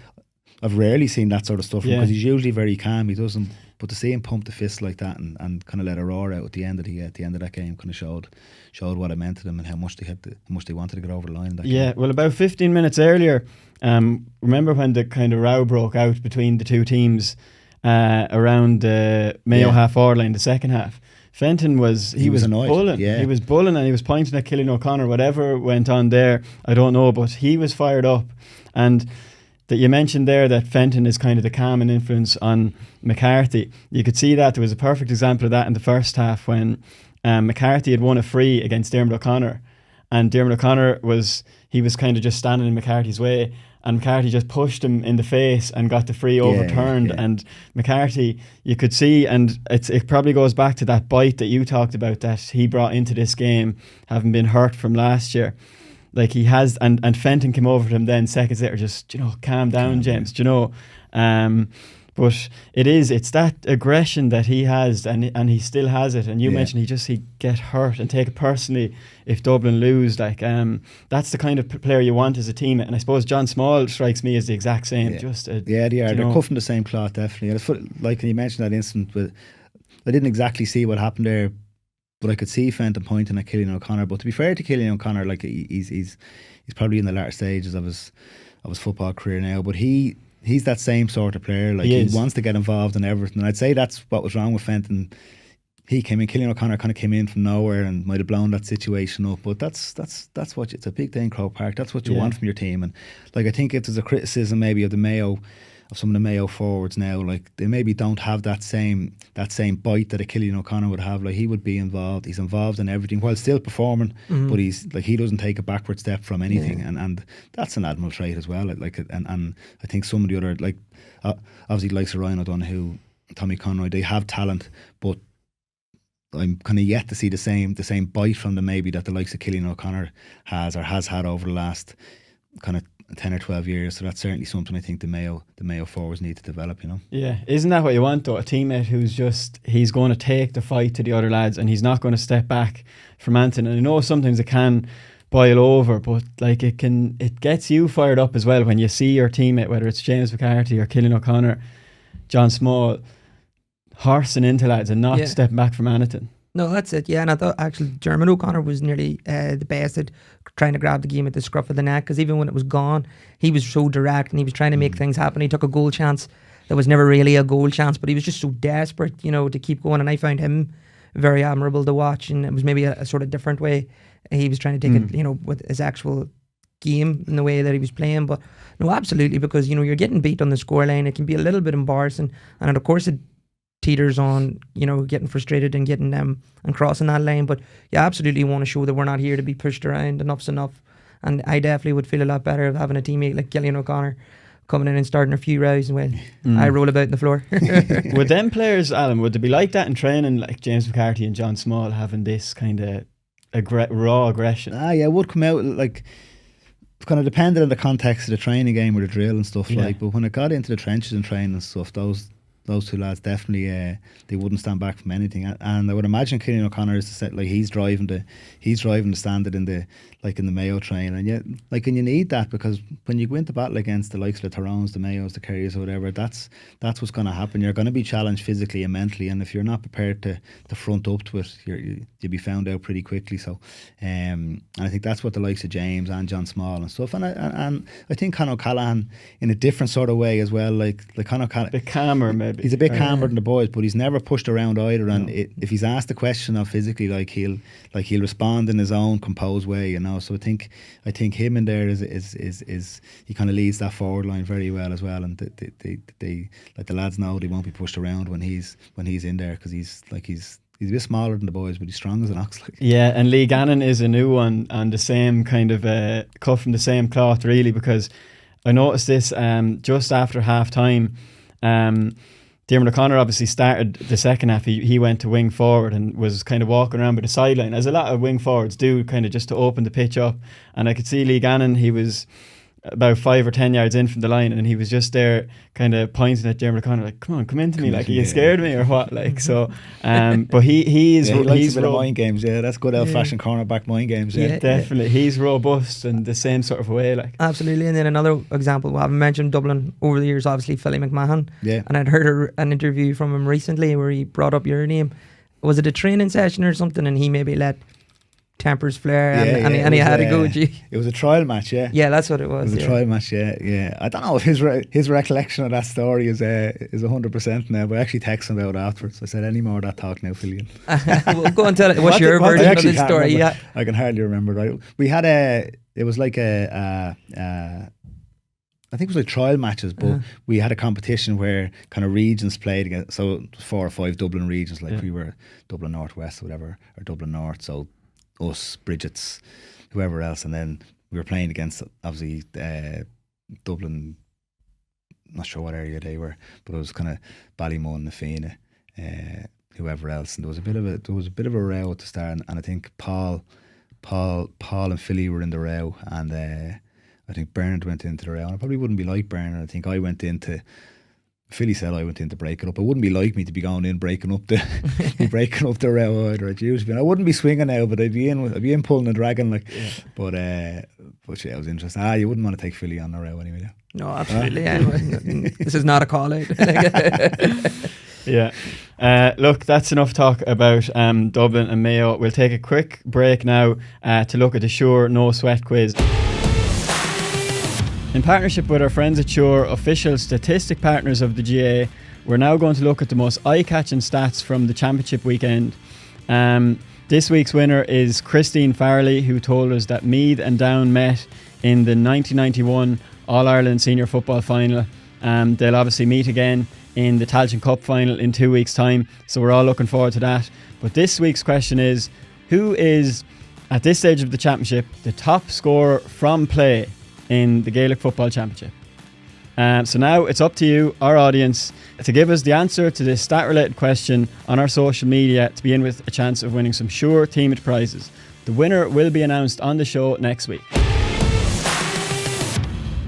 I've rarely seen that sort of stuff because he's usually very calm. He doesn't. But to see him pump the fist like that and kind of let a roar out at the end of that game kind of showed what it meant to them and how much they wanted to get over the line. Well, about 15 minutes earlier, remember when the kind of row broke out between the two teams around the Mayo half-hour line, the second half? Fenton was annoyed. Bulling. Yeah. He was bulling and he was pointing at Cillian O'Connor. Whatever went on there, I don't know, but he was fired up. And that you mentioned there that Fenton is kind of the calming influence on McCarthy. You could see that there was a perfect example of that in the first half when McCarthy had won a free against Dermot O'Connor, and Dermot O'Connor was kind of just standing in McCarthy's way, and McCarthy just pushed him in the face and got the free overturned. And McCarthy, you could see, and it probably goes back to that bite that you talked about that he brought into this game, having been hurt from last year. Like he has, and Fenton came over to him then seconds later, just, calm down, James, but it's that aggression that he has, and he still has it. And you mentioned he'd get hurt and take it personally if Dublin lose. Like that's the kind of player you want as a teammate. And I suppose John Small strikes me as the exact same. They are. They're cut from the same cloth, definitely. And it's like, when you mentioned that incident, but I didn't exactly see what happened there. But I could see Fenton pointing at Cillian O'Connor. But to be fair to Cillian O'Connor, like he's probably in the latter stages of his football career now. But he's that same sort of player. Like he wants to get involved in everything. And I'd say that's what was wrong with Fenton. He came in. Cillian O'Connor kind of came in from nowhere and might have blown that situation up. But that's what it's a big day in Croke Park. That's what you want from your team. And like, I think if there's a criticism maybe of some of the Mayo forwards now, like they maybe don't have that same bite that a Cillian O'Connor would have. Like he would be involved. He's involved in everything while still performing, but he's like, he doesn't take a backward step from anything, and that's an admirable trait as well. And I think some of the other, like obviously the likes of Ryan O'Donoghue, Tommy Conroy, they have talent, but I'm kind of yet to see the same bite from them maybe that the likes of Cillian O'Connor has had over the last kind of 10 or 12 years. So that's certainly something I think the Mayo forwards need to develop, Yeah, isn't that what you want though? A teammate who's he's going to take the fight to the other lads, and he's not going to step back from anything. And I know sometimes it can boil over, but like it gets you fired up as well when you see your teammate, whether it's James McCarthy or Cillian O'Connor, John Small, horsing into lads and not stepping back from anything. No, that's it. Yeah, and I thought actually Dermot O'Connor was nearly the best at trying to grab the game at the scruff of the neck, because even when it was gone, he was so direct and he was trying to make things happen. He took a goal chance there was never really a goal chance, but he was just so desperate, to keep going. And I found him very admirable to watch, and it was maybe a sort of different way he was trying to take it, with his actual game in the way that he was playing. But no, absolutely, because you're getting beat on the scoreline, it can be a little bit embarrassing, and of course it teeters on getting frustrated and getting and crossing that line. But you absolutely want to show that we're not here to be pushed around. Enough's enough. And I definitely would feel a lot better of having a teammate like Gillian O'Connor coming in and starting a few rows when I roll about on the floor. Would them players, Alan, would they be like that in training, like James McCarthy and John Small, having this kind of raw aggression? Yeah, it would come out like kind of depended on the context of the training game or the drill and stuff like. But when it got into the trenches and training and stuff, those two lads definitely they wouldn't stand back from anything. And I would imagine Cillian O'Connor is the set, like he's driving the standard in the Mayo train, and yet and you need that, because when you go into battle against the likes of the Tyrones, the Mayos, the Kerrys or whatever, that's what's going to happen. You're going to be challenged physically and mentally, and if you're not prepared to front up to it, you'll be found out pretty quickly. So and I think that's what the likes of James and John Small and stuff, and I think Conor O'Callaghan in a different sort of way as well, like Conor O'Callaghan, a bit calmer maybe. He's a bit calmer than the boys, but he's never pushed around either. And if he's asked a question of physically, he'll respond in his own composed way, So I think him in there is he kind of leads that forward line very well as well. And they like the lads know they won't be pushed around when he's in there, because he's a bit smaller than the boys, but he's strong as an ox. Yeah, and Lee Gannon is a new one on the same kind of cut from the same cloth, really, because I noticed this just after half time. Diarmuid O'Connor obviously started the second half. He went to wing forward and was kind of walking around by the sideline, as a lot of wing forwards do, kind of just to open the pitch up. And I could see Lee Gannon, he was about 5 or 10 yards in from the line, and he was just there kind of pointing at Diarmuid O'Connor like, come into me, like, are you scared of me or what? Like, so but he likes a bit of mind games. That's good old-fashioned cornerback mind games. Definitely. He's robust in the same sort of way, like. Absolutely. And then another example, well, I've mentioned Dublin over the years, obviously Philly McMahon, and I'd heard an interview from him recently where he brought up your name. Was it a training session or something, and he maybe let tempers flare and he had to go. It was a trial match, yeah, that's what it was. It was a trial match, yeah. I don't know if his recollection of that story is 100% now, but I actually texted him about it afterwards. I said, any more of that talk now, Fillion? Well, go and tell it. What's your version of the story? Yeah, I can hardly remember. Right, we had I think it was like trial matches, but we had a competition where kind of regions played against, so 4 or 5 Dublin regions, like we were Dublin Northwest or whatever, or Dublin North, so us, Bridget's, whoever else, and then we were playing against obviously Dublin, not sure what area they were, but it was kind of Ballymun, Nafina, whoever else, and there was a bit of a row at the start, and I think Paul and Philly were in the row, and I think Bernard went into the row, and I probably wouldn't be like Bernard. I think Philly said I went in to break it up. It wouldn't be like me to be going in breaking up the row either. I'd usually, I wouldn't be swinging now, but I'd be in pulling and dragging, like. Yeah. But yeah, it was interesting. You wouldn't want to take Philly on the row anyway. No, absolutely. This is not a call out. Yeah. Look, that's enough talk about Dublin and Mayo. We'll take a quick break now to look at the Sure No Sweat quiz. In partnership with our friends at Sure, official statistic partners of the GAA, we're now going to look at the most eye-catching stats from the championship weekend. This week's winner is Christine Farley, who told us that Meath and Down met in the 1991 All-Ireland Senior Football Final. They'll obviously meet again in the Tailteann Cup Final in 2 weeks' time, so we're all looking forward to that. But this week's question is, who is, at this stage of the championship, the top scorer from play in the Gaelic Football Championship? So now it's up to you, our audience, to give us the answer to this stat-related question on our social media to begin with a chance of winning some Sure themed prizes. The winner will be announced on the show next week.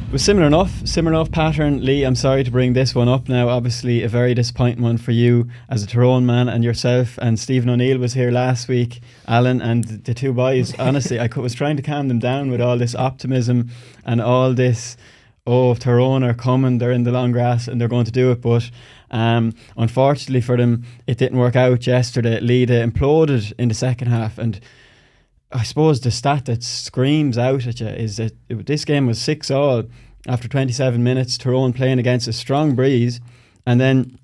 It was similar enough pattern. Lee, I'm sorry to bring this one up now. Obviously a very disappointing one for you as a Tyrone man, and yourself, and Stephen O'Neill was here last week, Alan, and the two boys. Honestly, I was trying to calm them down with all this optimism and all this, Tyrone are coming, they're in the long grass and they're going to do it, but unfortunately for them it didn't work out yesterday. Lee, they imploded in the second half, and I suppose the stat that screams out at you is that this game was 6-6 after 27 minutes. Tyrone playing against a strong breeze, And then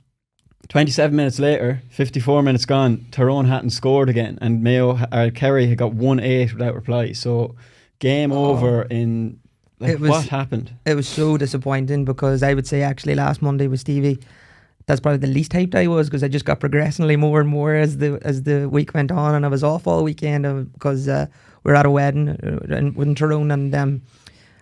27 minutes later, 54 minutes gone, Tyrone hadn't scored again, and Kerry had got 1-8 without reply. So game over in what happened? It was so disappointing, because I would say actually last Monday with Stevie, that's probably the least hyped I was, because I just got progressively more and more as the week went on, and I was off all weekend because we were at a wedding in Tyrone, and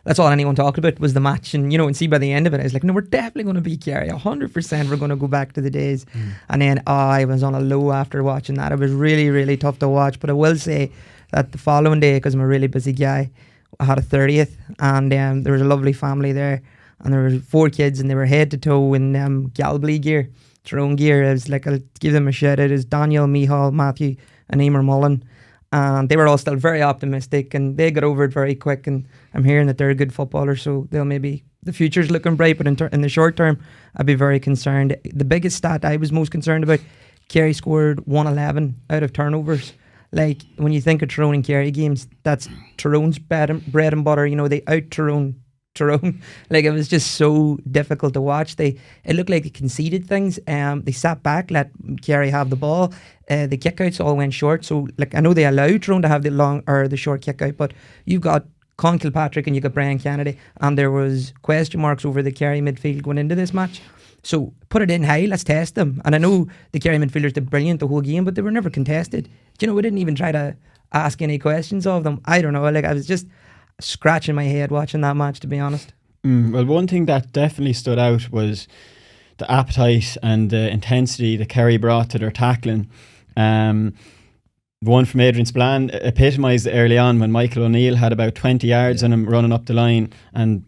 that's all anyone talked about was the match. And and see by the end of it, I was like, no, we're definitely going to beat Kerry 100%. We're going to go back to the days. And then I was on a low after watching that. It was really, really tough to watch. But I will say that the following day, because I'm a really busy guy, I had a 30th, and there was a lovely family there, and there were 4 kids, and they were head to toe in Galbly gear, Tyrone gear. I was like, I'll give them a shout out. It's Daniel, Mihal, Matthew and Emer Mullen. And they were all still very optimistic, and they got over it very quick, and I'm hearing that they're a good footballer, so the future's looking bright. But in the short term, I'd be very concerned. The biggest stat I was most concerned about, Kerry scored 111 out of turnovers. Like, when you think of Tyrone and Kerry games, that's Tyrone's bread and butter. They out Tyrone. Like, it was just so difficult to watch. It looked like they conceded things. They sat back, let Kerry have the ball. The kickouts all went short. So, like, I know they allowed Tyrone to have the short kickout, but you've got Con Kilpatrick and you got Brian Kennedy, and there was question marks over the Kerry midfield going into this match. So put it in high, let's test them. And I know the Kerry midfielders did brilliant the whole game, but they were never contested. We didn't even try to ask any questions of them. I don't know. Like, I was just scratching my head watching that match, to be honest. Well, one thing that definitely stood out was the appetite and the intensity that Kerry brought to their tackling. One from Adrian Spillane epitomised it early on when Michael O'Neill had about 20 yards on him running up the line, and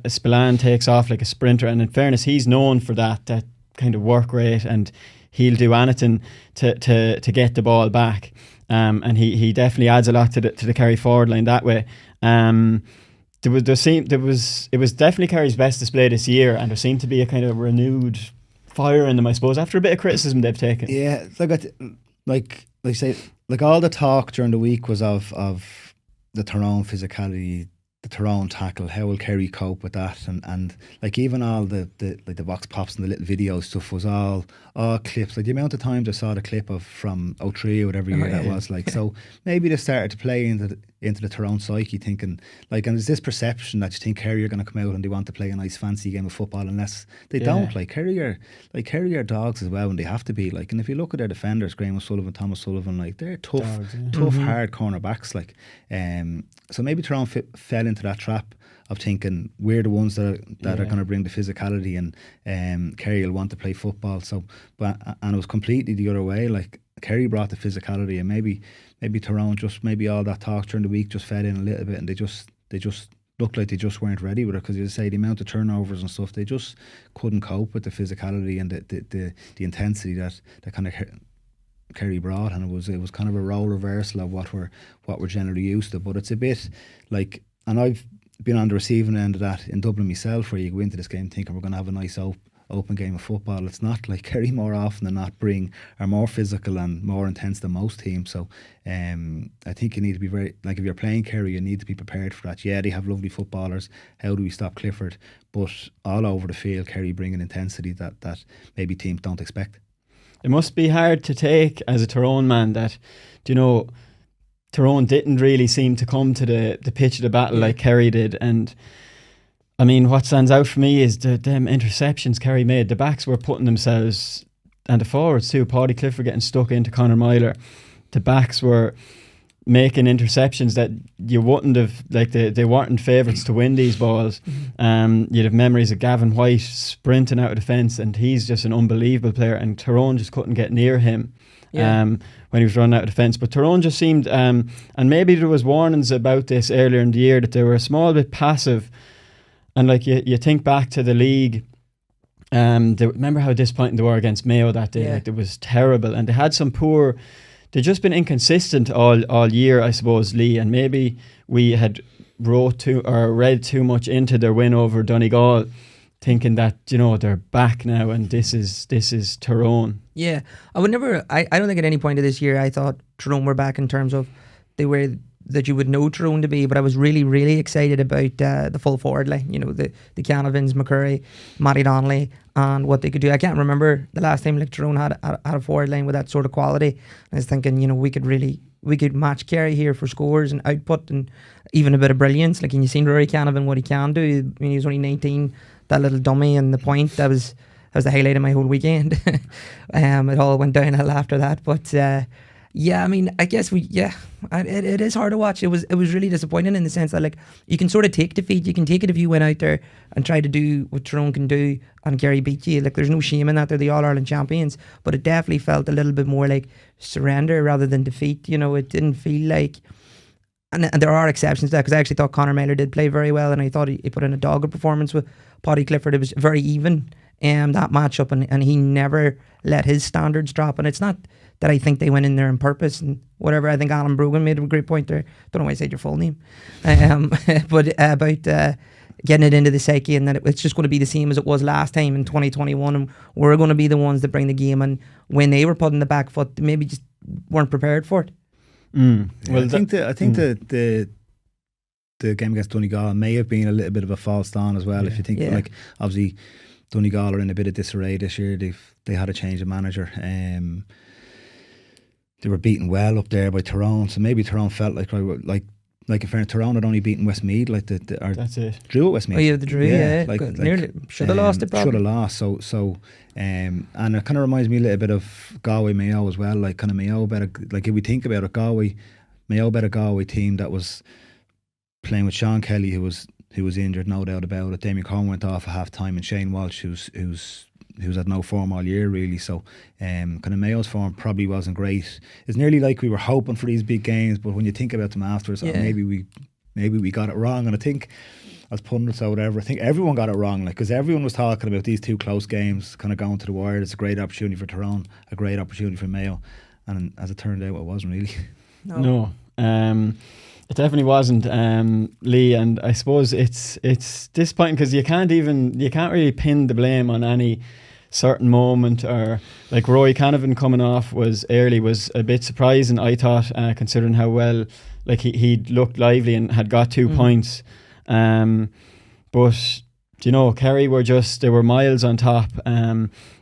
Spillane takes off like a sprinter. And in fairness, he's known for that kind of work rate, and he'll do anything to get the ball back. And he definitely adds a lot to the Kerry forward line that way. It was definitely Kerry's best display this year, and there seemed to be a kind of renewed fire in them, I suppose, after a bit of criticism they've taken. Yeah, like say, like, all the talk during the week was of the Tyrone physicality, the Tyrone tackle. How will Kerry cope with that? And like, even all the box pops and the little video stuff was all clips. Like, the amount of times I saw the clip from 03 or whatever year that was. Like, so maybe they started to play into the Tyrone psyche, thinking, like, and there's this perception that you think Kerry are going to come out and they want to play a nice fancy game of football, unless they don't. Like, Kerry are dogs as well when they have to be. Like, and if you look at their defenders, Graham O'Sullivan, Thomas Sullivan, like, they're tough, hard cornerbacks. Like, so maybe Tyrone fell into that trap of thinking we're the ones that are going to bring the physicality, and Kerry will want to play football. So, and it was completely the other way. Like, Kerry brought the physicality, and maybe Tyrone maybe all that talk during the week just fed in a little bit, and they just looked like they just weren't ready with it, because you say the amount of turnovers and stuff, they just couldn't cope with the physicality and the intensity that kind of Kerry brought, and it was kind of a role reversal of what we're generally used to. But it's a bit like, and I've been on the receiving end of that in Dublin myself, where you go into this game thinking we're going to have a nice open game of football. It's not. Like, Kerry more often than not are more physical and more intense than most teams. So I think you need to be very, like, if you're playing Kerry, you need to be prepared for that. Yeah, they have lovely footballers. How do we stop Clifford? But all over the field, Kerry bring an intensity that maybe teams don't expect. It must be hard to take as a Tyrone man that, Tyrone didn't really seem to come to the pitch of the battle like Kerry did. And I mean, what stands out for me is them interceptions Kerry made. The backs were putting themselves, and the forwards too, Paddy Clifford getting stuck into Conor Myler. The backs were making interceptions that you wouldn't have, like, they weren't favourites to win these balls. You'd have memories of Gavin White sprinting out of defence, and he's just an unbelievable player, and Tyrone just couldn't get near him when he was running out of defence. But Tyrone just seemed, and maybe there was warnings about this earlier in the year, that they were a small bit passive. And like, you think back to the league, remember how disappointing they were against Mayo that day? Like, it was terrible, and they had some they'd just been inconsistent all year, I suppose, Lee, and maybe we had read too much into their win over Donegal, thinking that, they're back now and this is Tyrone. Yeah. I don't think at any point of this year I thought Tyrone were back, in terms of they were that you would know Tyrone to be, but I was really, really excited about the full forward line. You know, the Canavans, McCurry, Matty Donnelly, and what they could do. I can't remember the last time like Tyrone had a forward line with that sort of quality. I was thinking, you know, we could match Kerry here for scores and output and even a bit of brilliance. Like, and you seen Rory Canavan what he can do. I mean, he was only 19, that little dummy and the point, that was the highlight of my whole weekend. It all went downhill after that, but yeah, I mean, I guess it is hard to watch. It was really disappointing in the sense that, like, you can sort of take defeat. You can take it if you went out there and try to do what Tyrone can do and Kerry beat you. Like, there's no shame in that. They're the All-Ireland champions. But it definitely felt a little bit more like surrender rather than defeat. You know, it didn't feel like... And there are exceptions to that, because I actually thought Conor Meyler did play very well, and I thought he put in a dogged performance with Paddy Clifford. It was very even, that matchup, and he never let his standards drop. And it's not that I think they went in there on purpose and whatever. I think Alan Brogan made a great point there. Don't know why I said your full name. But about getting it into the psyche, and that it's just going to be the same as it was last time in 2021, and we're going to be the ones that bring the game. And when they were put in the back foot, they maybe just weren't prepared for it. Yeah, well, I think the game against Donegal may have been a little bit of a false dawn as well. If you think, like, obviously Donegal are in a bit of disarray this year. They had a change of manager. They were beaten well up there by Tyrone, so maybe Tyrone felt like in fairness, Tyrone had only beaten Westmeath, like that's it. Drew at Westmeath. Oh yeah, the Drew, yeah. Like, nearly should have lost it. Probably should have lost. So and it kind of reminds me a little bit of Galway Mayo as well. Like, kind of Mayo better, like, if we think about it, Mayo better Galway team that was playing with Sean Kelly, who was injured, no doubt about it. Damien Corn went off at half time, and Shane Walsh, who's had no form all year really. So kind of Mayo's form probably wasn't great. It's nearly like we were hoping for these big games, but when you think about them afterwards, maybe we got it wrong. And I think, as pundits or whatever, I think everyone got it wrong, like, because everyone was talking about these two close games kind of going to the wire. It's a great opportunity for Tyrone, a great opportunity for Mayo, and as it turned out, it wasn't really. No. It definitely wasn't, Lee, and I suppose it's disappointing because you can't really pin the blame on any certain moment. Or like Roy Canavan coming off was a bit surprising, I thought, considering how well, like, he looked lively and had got 2 points. But you know, Kerry they were miles on top.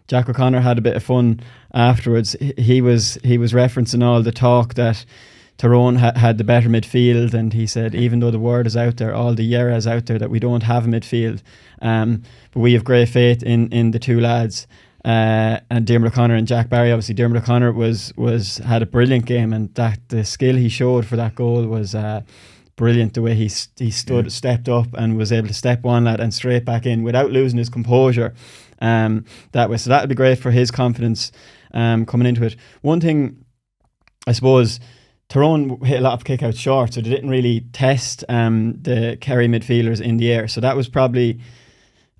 Jack O'Connor had a bit of fun afterwards. He was referencing all the talk that Tyrone had the better midfield, and he said, even though the word is out there, all the Yera is out there, that we don't have a midfield, but we have great faith in the two lads, and Dermot O'Connor and Jack Barry. Obviously Dermot O'Connor had a brilliant game, and that the skill he showed for that goal was brilliant. The way he stepped up and was able to step one lad and straight back in without losing his composure. That would be great for his confidence coming into it. One thing, I suppose, Tyrone hit a lot of kick-outs short, so they didn't really test the Kerry midfielders in the air. So that was probably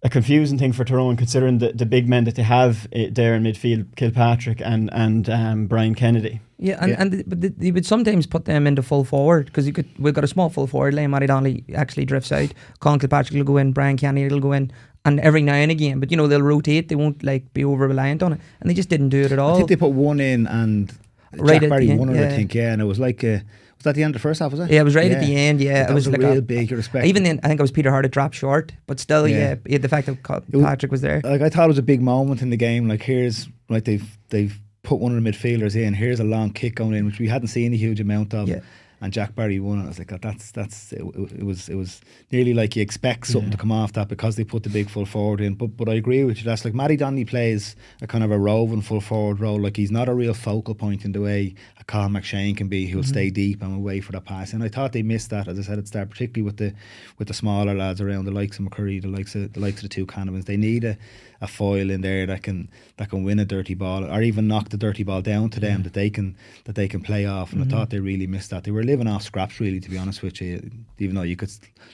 a confusing thing for Tyrone, considering the big men that they have there in midfield, Kilpatrick and Brian Kennedy. But they would sometimes put them into full forward, because we've got a small full forward lane. Matty Donnelly actually drifts out. Colin Kilpatrick will go in, Brian Kennedy will go in, and every now and again, but you know, they'll rotate. They won't like be over reliant on it, and they just didn't do it at all. I think they put one in and Jack Barry won it, I think, and it was like was that the end of the first half, was it? Yeah, it was right at the end, it was like real big respect. Even then, I think it was Peter Hart that dropped short, but still, the fact that Patrick was there. Like, I thought it was a big moment in the game. Like, here's, like, they've put one of the midfielders in, here's a long kick going in, which we hadn't seen a huge amount of. And Jack Barry won it. I was like, it was nearly like you expect something to come off that, because they put the big full forward in. But I agree with you. That's like Matty Donnelly plays a kind of a roving full forward role. Like, he's not a real focal point in the way a Colin McShane can be, who'll stay deep and will wait for the pass. And I thought they missed that, as I said at the start, particularly with the smaller lads around, the likes of McCurry, the likes of the two Canavans. They need a foil in there that can win a dirty ball, or even knock the dirty ball down to them, that they can play off. And I thought they really missed that. They were living off scraps, really, to be honest with you. Even though you could,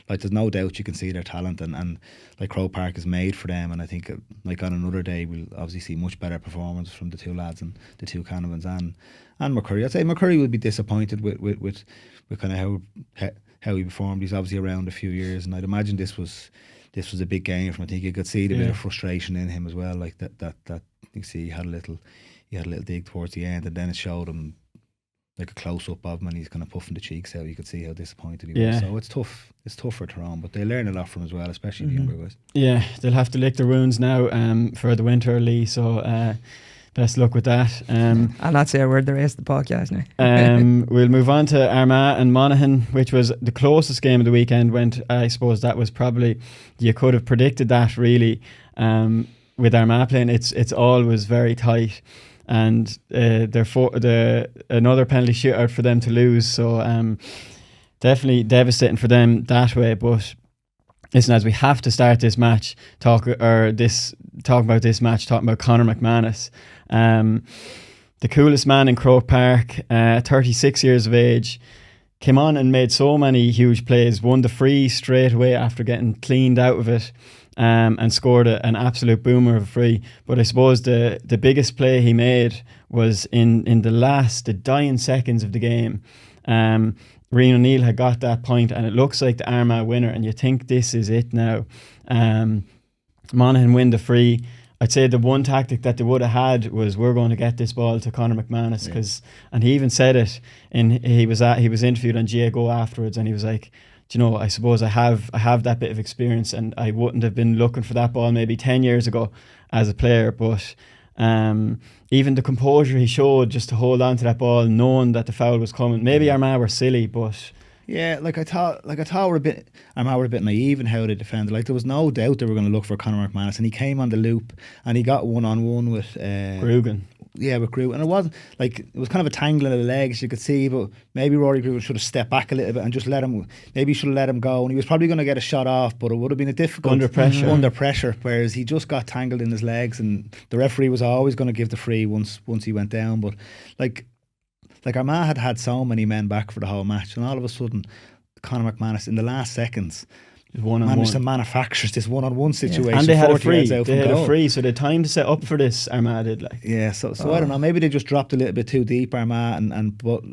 like, there's no doubt you can see their talent, and like, Croke Park is made for them. And I think, like, on another day we'll obviously see much better performance from the two lads, and the two Canavans and McCurry. I'd say McCurry would be disappointed with kind of how he performed. He's obviously around a few years, and I'd imagine this was a big game from him. I think you could see the bit of frustration in him as well. Like, that you see he had a little dig towards the end, and then it showed him like a close up of him, and he's kind of puffing the cheeks out. You could see how disappointed he was. So it's tough. It's tough for Tyrone, but they learn a lot from him as well, especially the younger guys. Yeah, they'll have to lick their wounds now for the winter, Lee. So best luck with that. I'll not say a word the rest of the podcast now. We'll move on to Armagh and Monaghan, which was the closest game of the weekend. I suppose that was probably, you could have predicted that really. With Armagh playing, it's always very tight, and another penalty shootout for them to lose. So definitely devastating for them that way. But listen, as we have to start this match talking about this match, talking about Conor McManus, the coolest man in Croke Park, 36 years of age, came on and made so many huge plays. Won the free straight away after getting cleaned out of it. And scored an absolute boomer of a free. But I suppose the biggest play he made was in the dying seconds of the game. Rian O'Neill had got that point, and it looks like the Armagh winner, and you think this is it now. Monaghan win the free. I'd say the one tactic that they would have had was, we're going to get this ball to Conor McManus, and he even said it he was interviewed on GAA Go afterwards, and he was like, do you know, I suppose I have that bit of experience, and I wouldn't have been looking for that ball maybe 10 years ago as a player, but even the composure he showed just to hold on to that ball, knowing that the foul was coming. Maybe Armagh were silly, but yeah, I thought Armagh were a bit naive in how they defended. Like, there was no doubt they were going to look for Conor McManus, and he came on the loop and he got 1-on-1 with Brogan. Yeah, with Grew, and it was kind of a tangling of the legs, you could see, but maybe Rory Grew should have stepped back a little bit and just let him go, and he was probably going to get a shot off, but it would have been a difficult under pressure, whereas he just got tangled in his legs, and the referee was always going to give the free once he went down. But like Armagh had so many men back for the whole match, and all of a sudden Conor McManus in the last seconds managed to manufacture this one-on-one situation. And they had a 40 free. So they had time to set up for this, Armagh did. So I don't know, maybe they just dropped a little bit too deep, Armagh, but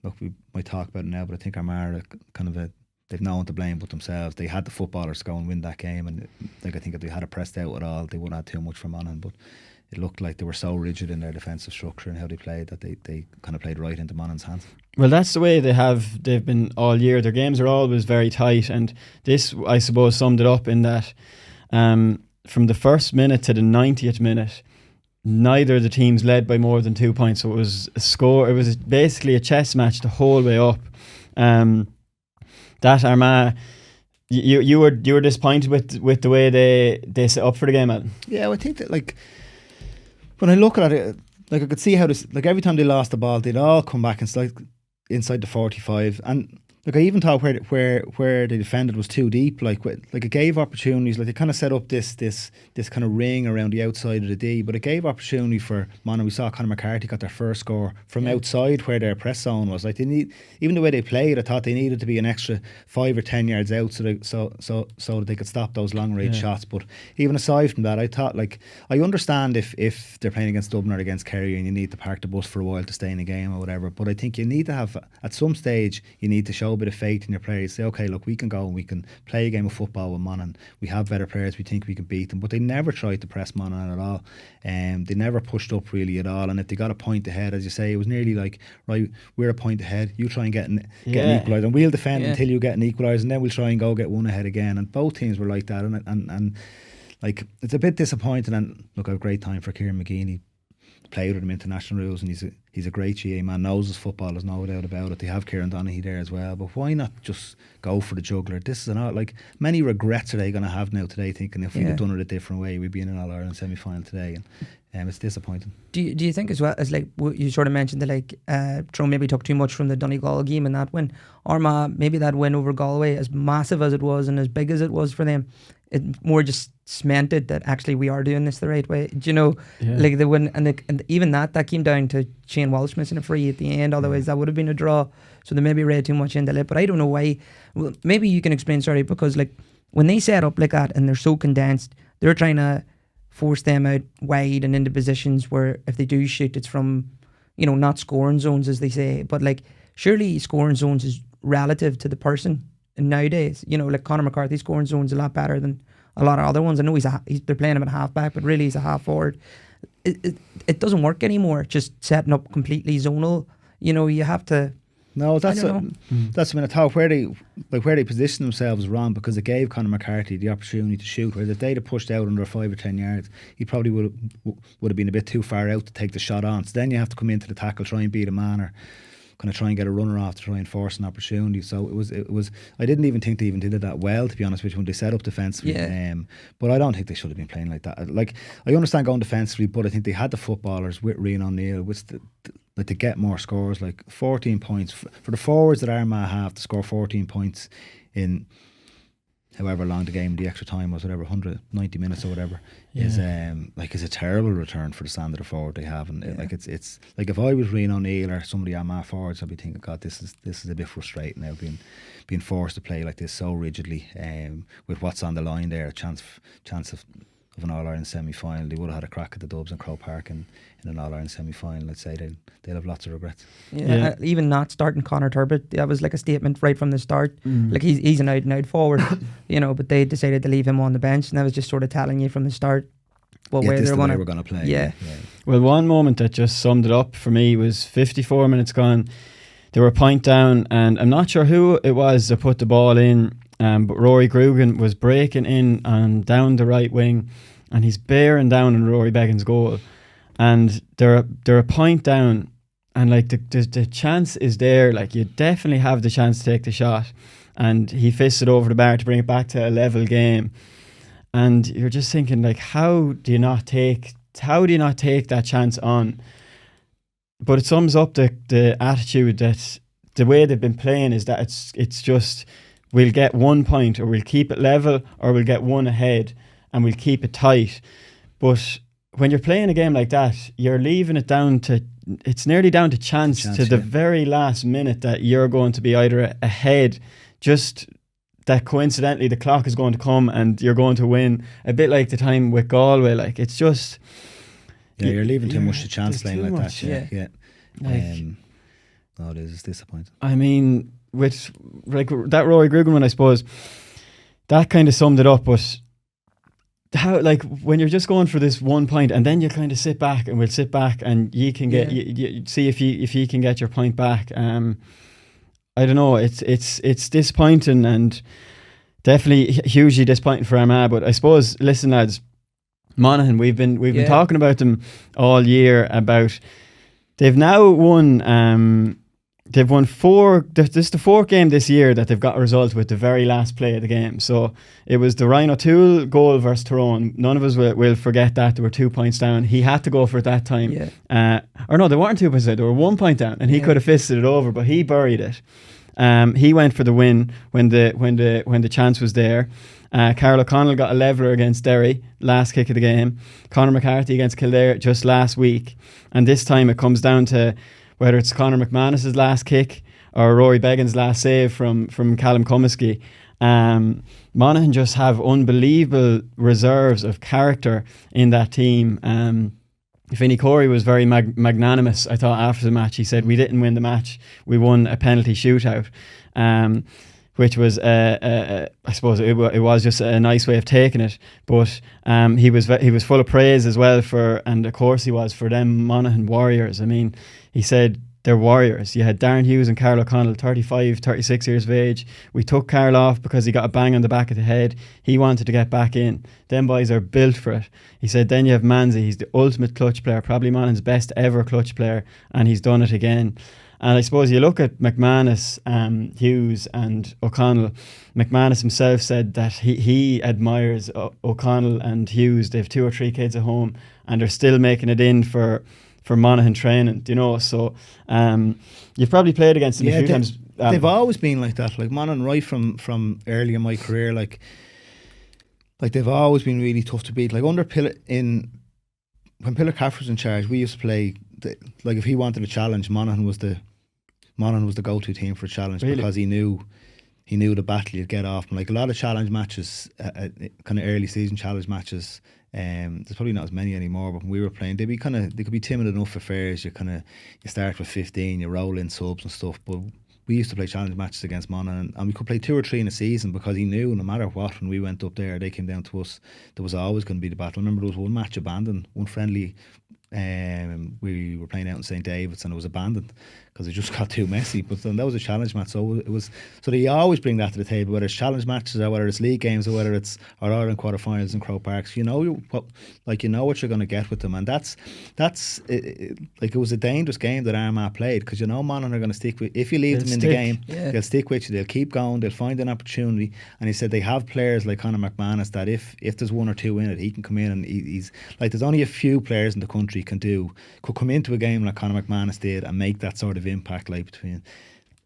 look, we might talk about it now, but I think Armagh are they've no one to blame but themselves. They had the footballers to go and win that game, and I think if they had it pressed out at all, they wouldn't have too much from Monaghan, but it looked like they were so rigid in their defensive structure and how they played that they kind of played right into Monaghan's hands. Well, that's the way they've been all year. Their games are always very tight, and this, I suppose, summed it up in that from the first minute to the 90th minute, neither of the teams led by more than 2 points. So it was a score. It was basically a chess match the whole way up. That Armagh, you were disappointed with the way they set up for the game, Alan? Yeah, I think that, like, when I look at it, like, I could see how this, like, every time they lost the ball, they'd all come back and like inside the 45, and like, I even thought where they defended was too deep. Like it gave opportunities. Like, they kind of set up this kind of ring around the outside of the D, but it gave opportunity for Monaghan. We saw Conor McCarthy got their first score from outside where their press zone was. Like, they need, even the way they played, I thought they needed to be an extra 5 or 10 yards out so that they could stop those long range shots. But even aside from that, I thought, like, I understand if they're playing against Dublin or against Kerry and you need to park the bus for a while to stay in a game or whatever. But I think you need to have, at some stage, you need to show a bit of faith in your players. Say, okay, look, we can go and we can play a game of football with Monaghan. We have better players. We think we can beat them. But they never tried to press Monaghan at all. They never pushed up really at all. And if they got a point ahead, as you say, it was nearly like, right, we're a point ahead. You try and get an equaliser, and we'll defend until you get an equaliser, and then we'll try and go get one ahead again. And both teams were like that. And like, it's a bit disappointing. And look, I have a great time for Kieran McGeeney. Played with him international rules, and he's a great GAA man, knows his football, there's no doubt about it. They have Kieran Donaghy there as well, but why not just go for the juggler? This is not, like, many regrets are they going to have now today, thinking if we'd have done it a different way, we'd be in an All-Ireland semi-final today, and it's disappointing. Do you think as well, as like you sort of mentioned, that like Tyrone maybe took too much from the Donegal game in that win? Armagh, maybe that win over Galway, as massive as it was and as big as it was for them, it more just cemented that actually we are doing this the right way. Do you know, like, the win, and even that came down to Shane Walsh missing a free at the end. Otherwise, that would have been a draw. So they maybe read too much into it. But I don't know why. Well, maybe you can explain. Sorry, because like when they set up like that and they're so condensed, they're trying to force them out wide and into positions where if they do shoot, it's from, you know, not scoring zones as they say. But like, surely scoring zones is relative to the person. And nowadays, you know, like Conor McCarthy scoring zones a lot better than a lot of other ones. I know they're playing him at half back, but really he's a half forward. It doesn't work anymore. Just setting up completely zonal. You have to. No, that's I don't that's when I thought where they positioned themselves was wrong, because it gave Conor McCarthy the opportunity to shoot. Whereas if they'd have pushed out under 5 or 10 yards, he probably would have been a bit too far out to take the shot on. So then you have to come into the tackle, try and beat a man, or kind of try and get a runner off to try and force an opportunity. So it was. I didn't even think they even did it that well, to be honest with you, when they set up defensively. Yeah. But I don't think they should have been playing like that. Like, I understand going defensively, but I think they had the footballers with Rian O'Neill, to get more scores, like 14 points for the forwards that Armagh have to score 14 points in however long the game, the extra time was, whatever, 190 minutes or whatever, is a terrible return for the standard of forward they have. And it's like, if I was Rian O'Neill or somebody on my forwards, I'd be thinking, God, this is a bit frustrating now, being forced to play like this so rigidly, with what's on the line there, a chance of an All-Ireland semi-final. They would have had a crack at the Dubs and Croke Park in an All-Ireland semi-final. I'd say they'll have lots of regrets. Even not starting Conor Turbett, that was like a statement right from the start. Like, he's an out-and-out forward, but they decided to leave him on the bench, and that was just sort of telling you from the start what way they were going to play. Yeah. Well, one moment that just summed it up for me was 54 minutes gone. They were a point down, and I'm not sure who it was that put the ball in, but Rory Grugan was breaking in and down the right wing, and he's bearing down on Rory Beggan's goal, and they're a point down, and like the chance is there. Like, you definitely have the chance to take the shot, and he fists it over the bar to bring it back to a level game, and you're just thinking, like, how do you not take that chance on? But it sums up the attitude that the way they've been playing is that it's just, we'll get 1 point, or we'll keep it level, or we'll get one ahead, and we'll keep it tight. But when you're playing a game like that, you're leaving it down to, it's nearly down to chance to the very last minute that you're going to be either ahead, just that coincidentally the clock is going to come and you're going to win. A bit like the time with Galway, like, it's just... Yeah, you're leaving too much to chance playing like much, that. Yeah. It is disappointing. I mean, with like that Rory Grugan one, I suppose, that kind of summed it up, but how, like, when you're just going for this 1 point and then you kind of sit back, and we'll sit back and you can get you see if you can get your point back. I don't know, it's disappointing, and definitely hugely disappointing for Armagh. But I suppose, listen, lads, Monaghan, we've been talking about them all year. About they've now won. They've won 4. This is the 4th game this year that they've got a result with the very last play of the game. So it was the Ryan O'Toole goal versus Tyrone. None of us will forget that. They were 2 points down. He had to go for it that time. Yeah. Or no, they weren't 2 points down. They were 1 point down, and he could have fisted it over, but he buried it. He went for the win when the chance was there. Carl O'Connell got a leveller against Derry, last kick of the game. Conor McCarthy against Kildare just last week, and this time it comes down to whether it's Conor McManus's last kick or Rory Beggan's last save from Callum Comiskey. Monaghan just have unbelievable reserves of character in that team. Vinnie Corey was very magnanimous, I thought, after the match. He said, we didn't win the match, we won a penalty shootout, which was, I suppose, it was just a nice way of taking it. But he was full of praise as well and of course he was, for them Monaghan Warriors. I mean, he said they're warriors. You had Darren Hughes and Carl O'Connell, 35, 36 years of age. We took Carl off because he got a bang on the back of the head. He wanted to get back in. Them boys are built for it. He said then you have Manzi. He's the ultimate clutch player, probably Monaghan's best ever clutch player, and he's done it again. And I suppose you look at McManus, Hughes and O'Connell. McManus himself said that he admires O'Connell and Hughes. They have 2 or 3 kids at home and they're still making it in for Monaghan training, so you've probably played against them a few times. They've always been like that, like Monaghan, right from early in my career, like they've always been really tough to beat. Like under when Pillar Caff was in charge, we used to play, like if he wanted a challenge, Monaghan was the go-to team for a challenge. Really? Because he knew the battle you'd get off. And like a lot of challenge matches, kind of early season challenge matches, there's probably not as many anymore, but when we were playing, they could be timid enough affairs. You start with 15, you roll in subs and stuff. But we used to play challenge matches against Monaghan, and we could play 2 or 3 in a season, because he knew no matter what, when we went up there, they came down to us, there was always going to be the battle. I remember there was one match abandoned, one friendly We were playing out in St David's and it was abandoned because it just got too messy. But then that was a challenge match, so it was. So they always bring that to the table, whether it's challenge matches or whether it's league games or whether it's our Ireland quarterfinals in Croke Park. You know what you're going to get with them, and that's like it was a dangerous game that Armagh played, because Monaghan are going to stick with. If you leave them in the game, they'll stick with you. They'll keep going. They'll find an opportunity. And he said they have players like Conor McManus that if there's one or two in it, he can come in and he's like, there's only a few players in the country could come into a game like Conor McManus did and make that sort of impact, like between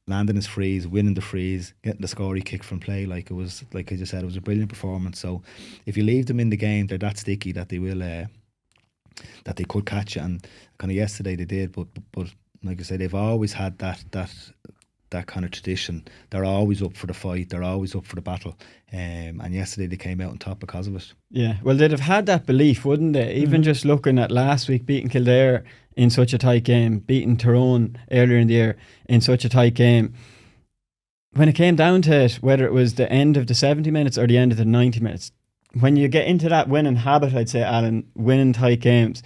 landing his frees, winning the frees, getting the score he kicked from play. Like it was, like I just said, it was a brilliant performance. So if you leave them in the game, they're that sticky that they will that they could catch it. And kind of yesterday they did, but like I said, they've always had that kind of tradition. They're always up for the fight, they're always up for the battle, and yesterday they came out on top because of it. Yeah, well, they'd have had that belief, wouldn't they? Even just looking at last week, beating Kildare in such a tight game, beating Tyrone earlier in the year in such a tight game. When it came down to it, whether it was the end of the 70 minutes or the end of the 90 minutes, when you get into that winning habit, I'd say, Alan, winning tight games,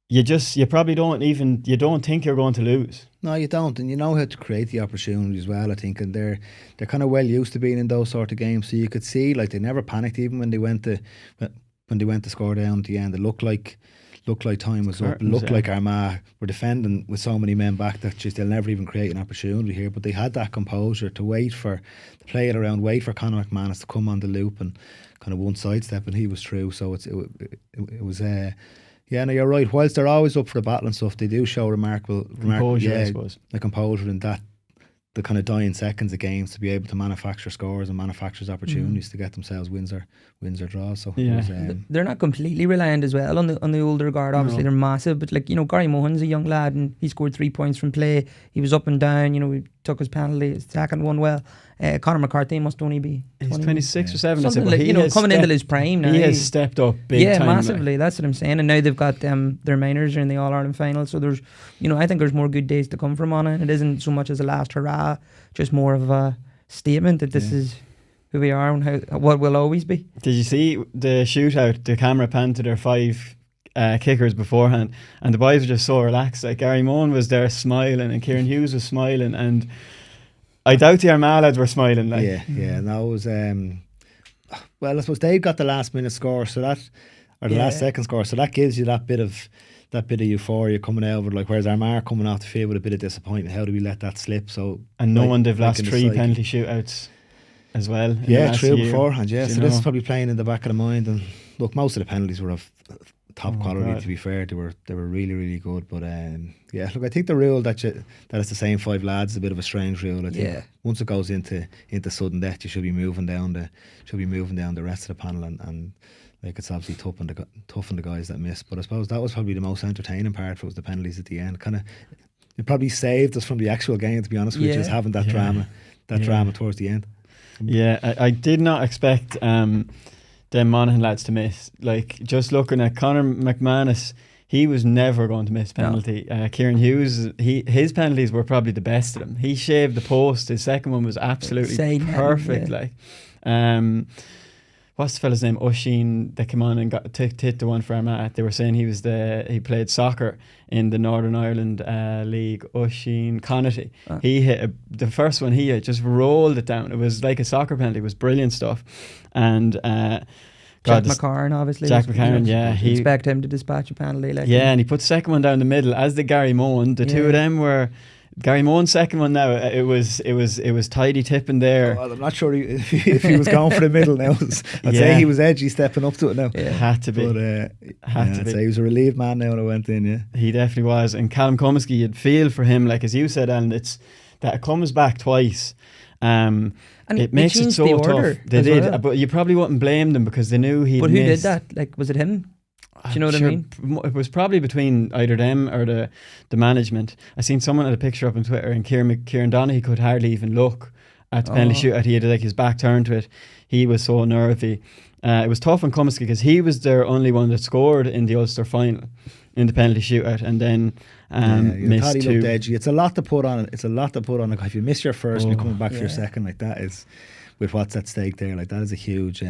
you probably don't think you're going to lose. No, you don't, and you know how to create the opportunity as well, I think, and they're kind of well used to being in those sort of games. So you could see, like, they never panicked even when they went to score down at the end. It looked like time was up. It looked like Armagh were defending with so many men back that just they'll never even create an opportunity here. But they had that composure to play it around, wait for Conor McManus to come on the loop and kind of one sidestep, and he was through. So it was. Yeah, no, you're right. Whilst they're always up for the battle and stuff, they do show remarkable composure, I suppose. The composure in that, the kind of dying seconds of games, to be able to manufacture scores and manufacture opportunities to get themselves wins or draws. So they're not completely reliant as well on the older guard. Obviously, they're massive, but like Gary Mohan's a young lad and he scored 3 points from play. He was up and down. He took his penalty, his second one well. Conor McCarthy must only be 26 or 7. Something like, coming into his prime now. He has stepped up big time. Yeah, massively. That's what I'm saying. And now they've got their minors are in the All-Ireland final. So there's, I think there's more good days to come from Monaghan. It isn't so much as a last hurrah, just more of a statement that this is who we are and what we'll always be. Did you see the shootout? The camera panned to their 5 kickers beforehand, and the boys were just so relaxed. Like Gary Mohan was there smiling, and Kieran Hughes was smiling, and I doubt the Armagh lads were smiling. Like. Yeah. No, it was. Well, I suppose they got the last minute score, so that, or the last second score, so that gives you that bit of euphoria coming out of it. Like, whereas Armagh coming off the field with a bit of disappointment, how do we let that slip? So, and knowing they've lost 3 penalty shootouts as well. Yeah, 3 beforehand. Yeah, so this is probably playing in the back of the mind. And look, most of the penalties were of top quality. To be fair, they were really, really good. But look, I think the rule that it's the same 5 lads is a bit of a strange rule. I think once it goes into sudden death, you should be moving down the rest of the panel, and like, it's obviously tough on the guys that missed. But I suppose that was probably the most entertaining part. Was the penalties at the end. Kind of, it probably saved us from the actual game, to be honest, which is having that drama towards the end. Yeah, I did not expect them Monaghan lads to miss. Like, just looking at Conor McManus, he was never going to miss penalty. Kieran Hughes, his penalties were probably the best of them. He shaved the post. His second one was absolutely perfect. Like, what's the fella's name? Oisin, that came on and hit the one for Armagh. They were saying he played soccer in the Northern Ireland League. Oisin Connaughty. He hit the first one. He just rolled it down. It was like a soccer penalty. It was brilliant stuff. And Jack McCarron, obviously. Jack McCarron, you expect him to dispatch a penalty. Like, and he put the second one down the middle, as did Gary Mohan. The two of them were. Gary Mohan's second one now, it was tidy tipping there. Well, I'm not sure if he was going for the middle now. I'd say he was edgy stepping up to it now. Yeah. Had to be. But I'd say he was a relieved man now when I went in. Yeah, he definitely was. And Callum Comiskey, you'd feel for him, like as you said, and it's that it comes back twice. And it makes it so tough. They did, but you probably wouldn't blame them because they knew he'd. But who did that? Like, was it him? Do you know what I mean? It was probably between either them or the management. I seen someone had a picture up on Twitter, and Kieran Donaghy could hardly even look at the penalty shootout. He had like his back turned to it. He was so nervy. It was tough on Comiskey because he was their only one that scored in the Ulster final in the penalty shootout, and then missed 2. Looked edgy. It's a lot to put on it. If you miss your first and you're coming back for your second, like that is, with what's at stake there, like that is a huge.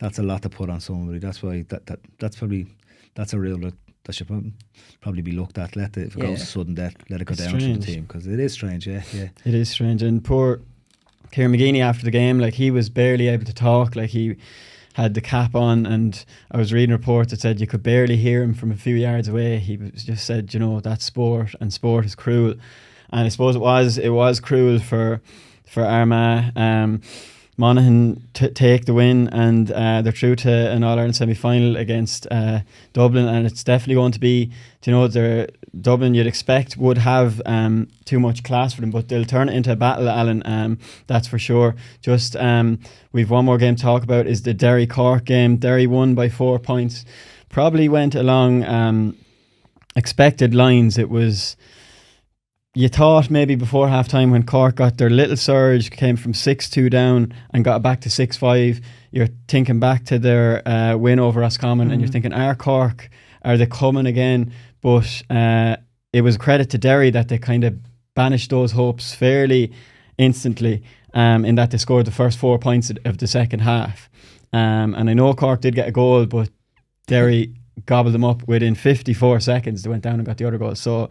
That's a lot to put on somebody. That's why that's a rule that should probably be looked at. If it goes to sudden death, let it go It's down strange. to the team, because it is strange. Yeah. It is strange. And poor Kieran McGeeney after the game, like he was barely able to talk. Like he had the cap on, and I was reading reports that said you could barely hear him from a few yards away. He just said, that's sport, and sport is cruel. And I suppose it was cruel for Armagh. Monaghan take the win, and they're through to an All-Ireland semi-final against Dublin, and it's definitely going to be, Dublin you'd expect would have too much class for them, but they'll turn it into a battle, Alan, that's for sure. Just we've one more game to talk about, is the Derry-Cork game. Derry won by 4 points, probably went along expected lines. It was... You thought maybe before half-time, when Cork got their little surge, came from 6-2 down and got back to 6-5, you're thinking back to their win over Roscommon, and you're thinking, Cork, are they coming again? But it was a credit to Derry that they kind of banished those hopes fairly instantly, in that they scored the first 4 points of the second half. And I know Cork did get a goal, but Derry gobbled them up within 54 seconds. They went down and got the other goal. So...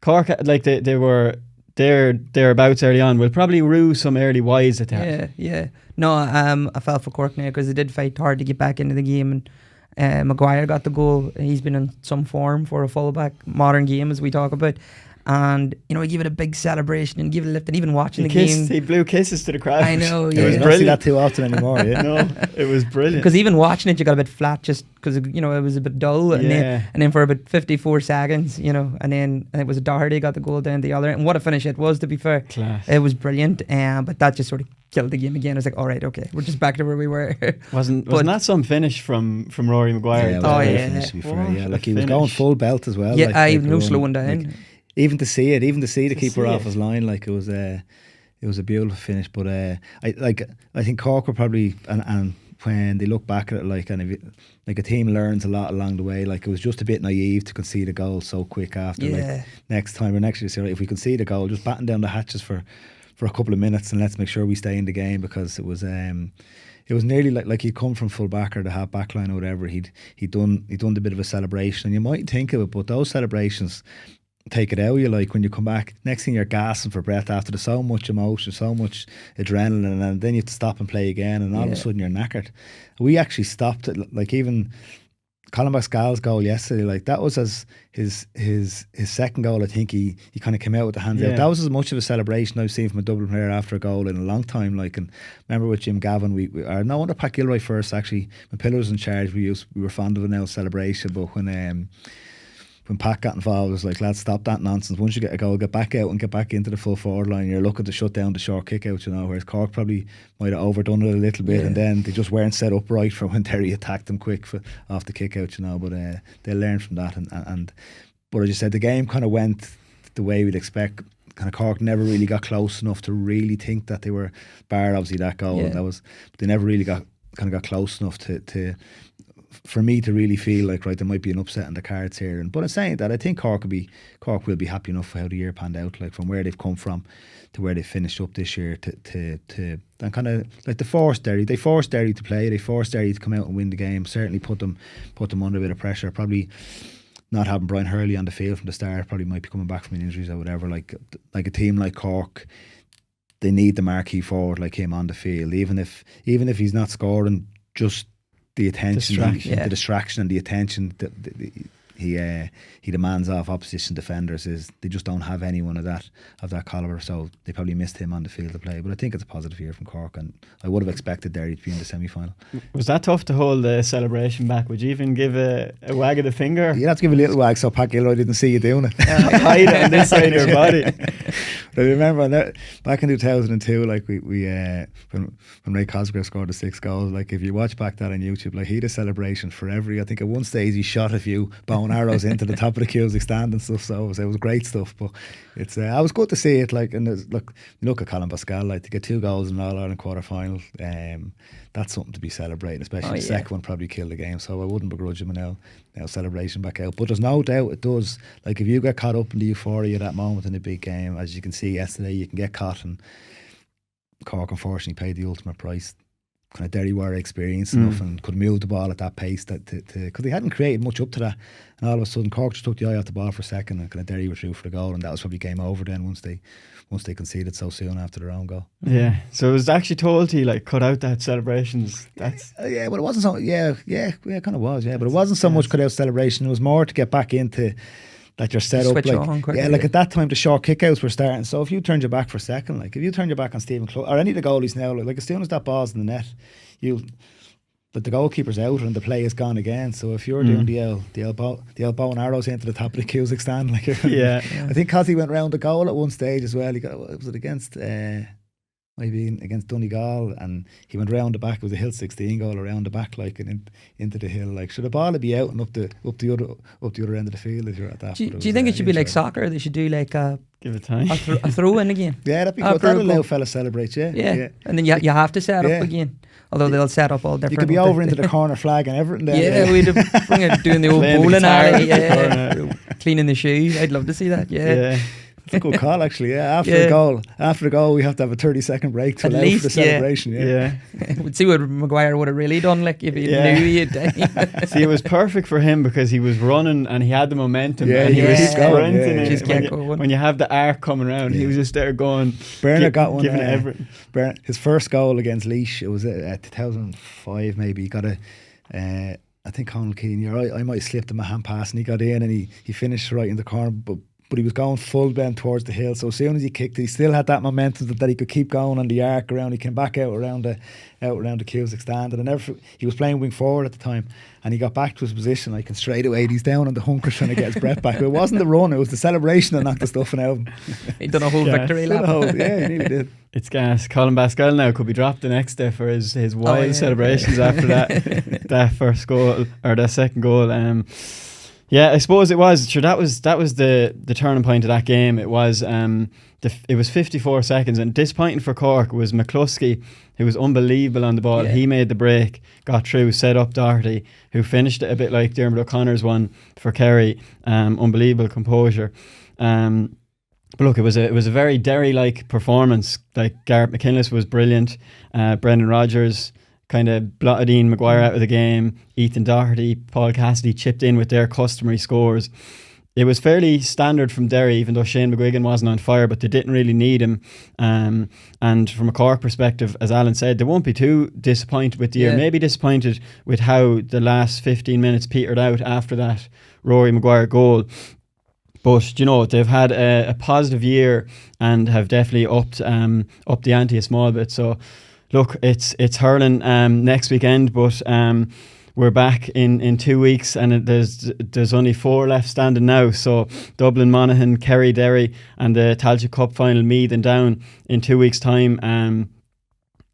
Cork, like they were thereabouts early on, will probably rue some early wides that they had. Yeah. No, I felt for Cork now, because they did fight hard to get back into the game, and Maguire got the goal. He's been in some form for a fullback, modern game as we talk about. And he gave it a big celebration and give it a lift, and even watching game, he blew kisses to the crowd. I know, It was brilliant. You don't see that too often anymore. Yeah. No, it was brilliant. Because even watching it, you got a bit flat, just because it was a bit dull, and then for about 54 seconds, and then it was Doherty got the goal down the other end. And what a finish it was, to be fair. Class. It was brilliant, but that just sort of killed the game again. I was like, all right, okay, we're just back to where we were. Wasn't that some finish from Rory Maguire? Yeah, it was a great finish, to be fair. Yeah, like he was going full belt as well. Yeah, no slowing down. Even to see the keeper off his line, like it was a beautiful finish. But I think Cork were probably, and when they look back at it, like a team learns a lot along the way. Like it was just a bit naive to concede a goal so quick after. Like next time, or next year, if we concede a goal, just batten down the hatches for a couple of minutes, and let's make sure we stay in the game, because it was nearly like he'd come from full back or the half back line or whatever. He'd done the bit of a celebration, and you might think of it, but those celebrations take it out of you. Like when you come back, next thing you're gasping for breath after there's so much emotion, so much adrenaline, and then you have to stop and play again, and all of a sudden you're knackered. We actually stopped it. Like even Colin Pascal's goal yesterday, like that was as his second goal. I think he kind of came out with the hands out. That was as much of a celebration I've seen from a Dublin player after a goal in a long time. Like, and remember with Jim Gavin, we under Pat Gilroy first, actually when Pillar was in charge, we were fond of an now celebration, but when Pat got involved, it was like, lads, stop that nonsense. Once you get a goal, get back out and get back into the full forward line. You're looking to shut down the short kick out, whereas Cork probably might have overdone it a little bit, and then they just weren't set up right for when Derry attacked them quick off the kick out, but they learned from that. But as you said, the game kind of went the way we'd expect. Kind of Cork never really got close enough to really think that they were, bar obviously that goal, but they never really got close enough to for me to really feel like, right, there might be an upset in the cards here. But in saying that, I think Cork will be happy enough for how the year panned out, like from where they've come from to where they finished up this year to and kind of like they forced Derry to play, they forced Derry to come out and win the game, certainly put them under a bit of pressure. Probably not having Brian Hurley on the field from the start, probably might be coming back from injuries or whatever. Like a team like Cork, they need the marquee forward like him on the field, even if he's not scoring, just the attention, the distraction and the attention that he demands off opposition defenders, is they just don't have anyone of that calibre, so they probably missed him on the field to play. But I think it's a positive year from Cork, and I would have expected Derry to be in the semi-final. Was that tough to hold the celebration back? Would you even give a wag of the finger? You'd have to give a little wag so Pat Gilroy didn't see you doing it. Hide it on this side of your body. I remember back in 2002, like we when Ray Cosgrave scored the 6 goals, like if you watch back that on YouTube, like he had a celebration for every, I think at one stage he shot a few bow and arrows into the top of the Cusack stand and stuff, so it was great stuff. But it's I was good to see it, like, and look at Colin Pascal, like to get 2 goals in an All-Ireland quarter-final, that's something to be celebrating, especially the second one probably killed the game, so I wouldn't begrudge him now celebration back out. But there's no doubt it does, like if you get caught up in the euphoria of that moment in a big game, as you can see yesterday, you can get caught, and Cork unfortunately paid the ultimate price kind of Derry were experienced enough and could move the ball at that pace because they hadn't created much up to that, and all of a sudden Cork just took the eye off the ball for a second, and kind of Derry were through for the goal, and that was probably game over then once they conceded so soon after their own goal. Yeah, so it was actually told to you, like, cut out that celebrations. That's yeah, but it wasn't so. Yeah, it kind of was. Yeah, but it wasn't so much cut out celebration. It was more to get back into that you're set up. Switch like, on quickly, like at that time the short kickouts were starting. So if you turned your back for a second, like if you turned your back on Stephen Clough or any of the goalies now, like as soon as that ball's in the net, but the goalkeeper's out and the play is gone again. So if you're doing the elbow and arrows into the top of the Cusack stand, like yeah. I think Cossie went round the goal at one stage as well. He got, was it against maybe against Donegal, and he went round the back. It was a Hill 16 goal around the back, like, and into the hill. Like, should the ball be out and up the other end of the field if you're at that? Do you think it should be like soccer? They should do like give it time. a throw in again. Yeah, that'd be good. That'd allow fellas celebrate. Yeah. And then you have to set up again. Although they'll set up all different. You could be over into the corner flag and everything. Then, we'd bring it doing the old bowling alley. Cleaning the shoe. I'd love to see that. Yeah. It's a good call, actually. Yeah, after the goal, we have to have a 30-second break to allow for the celebration. We'd see what Maguire would have really done, like if he knew he'd. See, it was perfect for him because he was running and he had the momentum. Yeah, and he was sprinting. Just get going. When you have the arc coming around, he was just there going. Bernard got one. Giving everything. His first goal against Laois, it was 2005 maybe. He got I think Conal Keane. I might have slipped him a hand pass and he got in and he finished right in the corner, but he was going full bend towards the hill. So as soon as he kicked it, he still had that momentum that he could keep going on the arc around. He came back out around the Cusack stand, and he was playing wing forward at the time, and he got back to his position like, and straight away he's down on the hunker trying to get his breath back. It wasn't the run; it was the celebration that knocked the stuffing out of him. He done a whole victory lap. He nearly did. It's gas. Colin Pascal now could be dropped the next day for his wild celebrations after that first goal or that second goal. Yeah, I suppose it was. Sure, that was the turning point of that game. It was it was 54 seconds, and disappointing for Cork was McCluskey, who was unbelievable on the ball. Yeah. He made the break, got through, set up Doherty, who finished it a bit like Dermot O'Connor's one for Kerry. Unbelievable composure. But look, it was a very Derry-like performance. Like, Garrett McKinless was brilliant. Brendan Rodgers kind of blotted Ian Maguire out of the game. Ethan Doherty, Paul Cassidy chipped in with their customary scores. It was fairly standard from Derry, even though Shane McGuigan wasn't on fire, but they didn't really need him. And from a Cork perspective, as Alan said, they won't be too disappointed with the year. Maybe disappointed with how the last 15 minutes petered out after that Rory Maguire goal. But, you know, they've had a positive year and have definitely upped the ante a small bit. So, look, it's hurling next weekend, but we're back in 2 weeks, and there's only 4 left standing now. So Dublin, Monaghan, Kerry, Derry, and the Tailteann Cup final, Meath and Down in 2 weeks' time.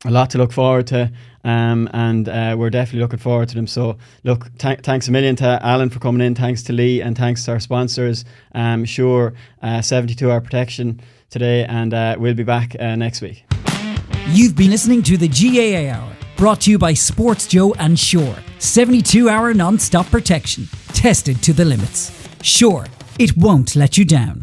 A lot to look forward to, and we're definitely looking forward to them. So look, thanks a million to Alan for coming in, thanks to Lee, and thanks to our sponsors, Sure, 72-hour protection today, and we'll be back next week. You've been listening to the GAA Hour, brought to you by Sports Joe and Sure. 72-hour non-stop protection, tested to the limits. Sure, it won't let you down.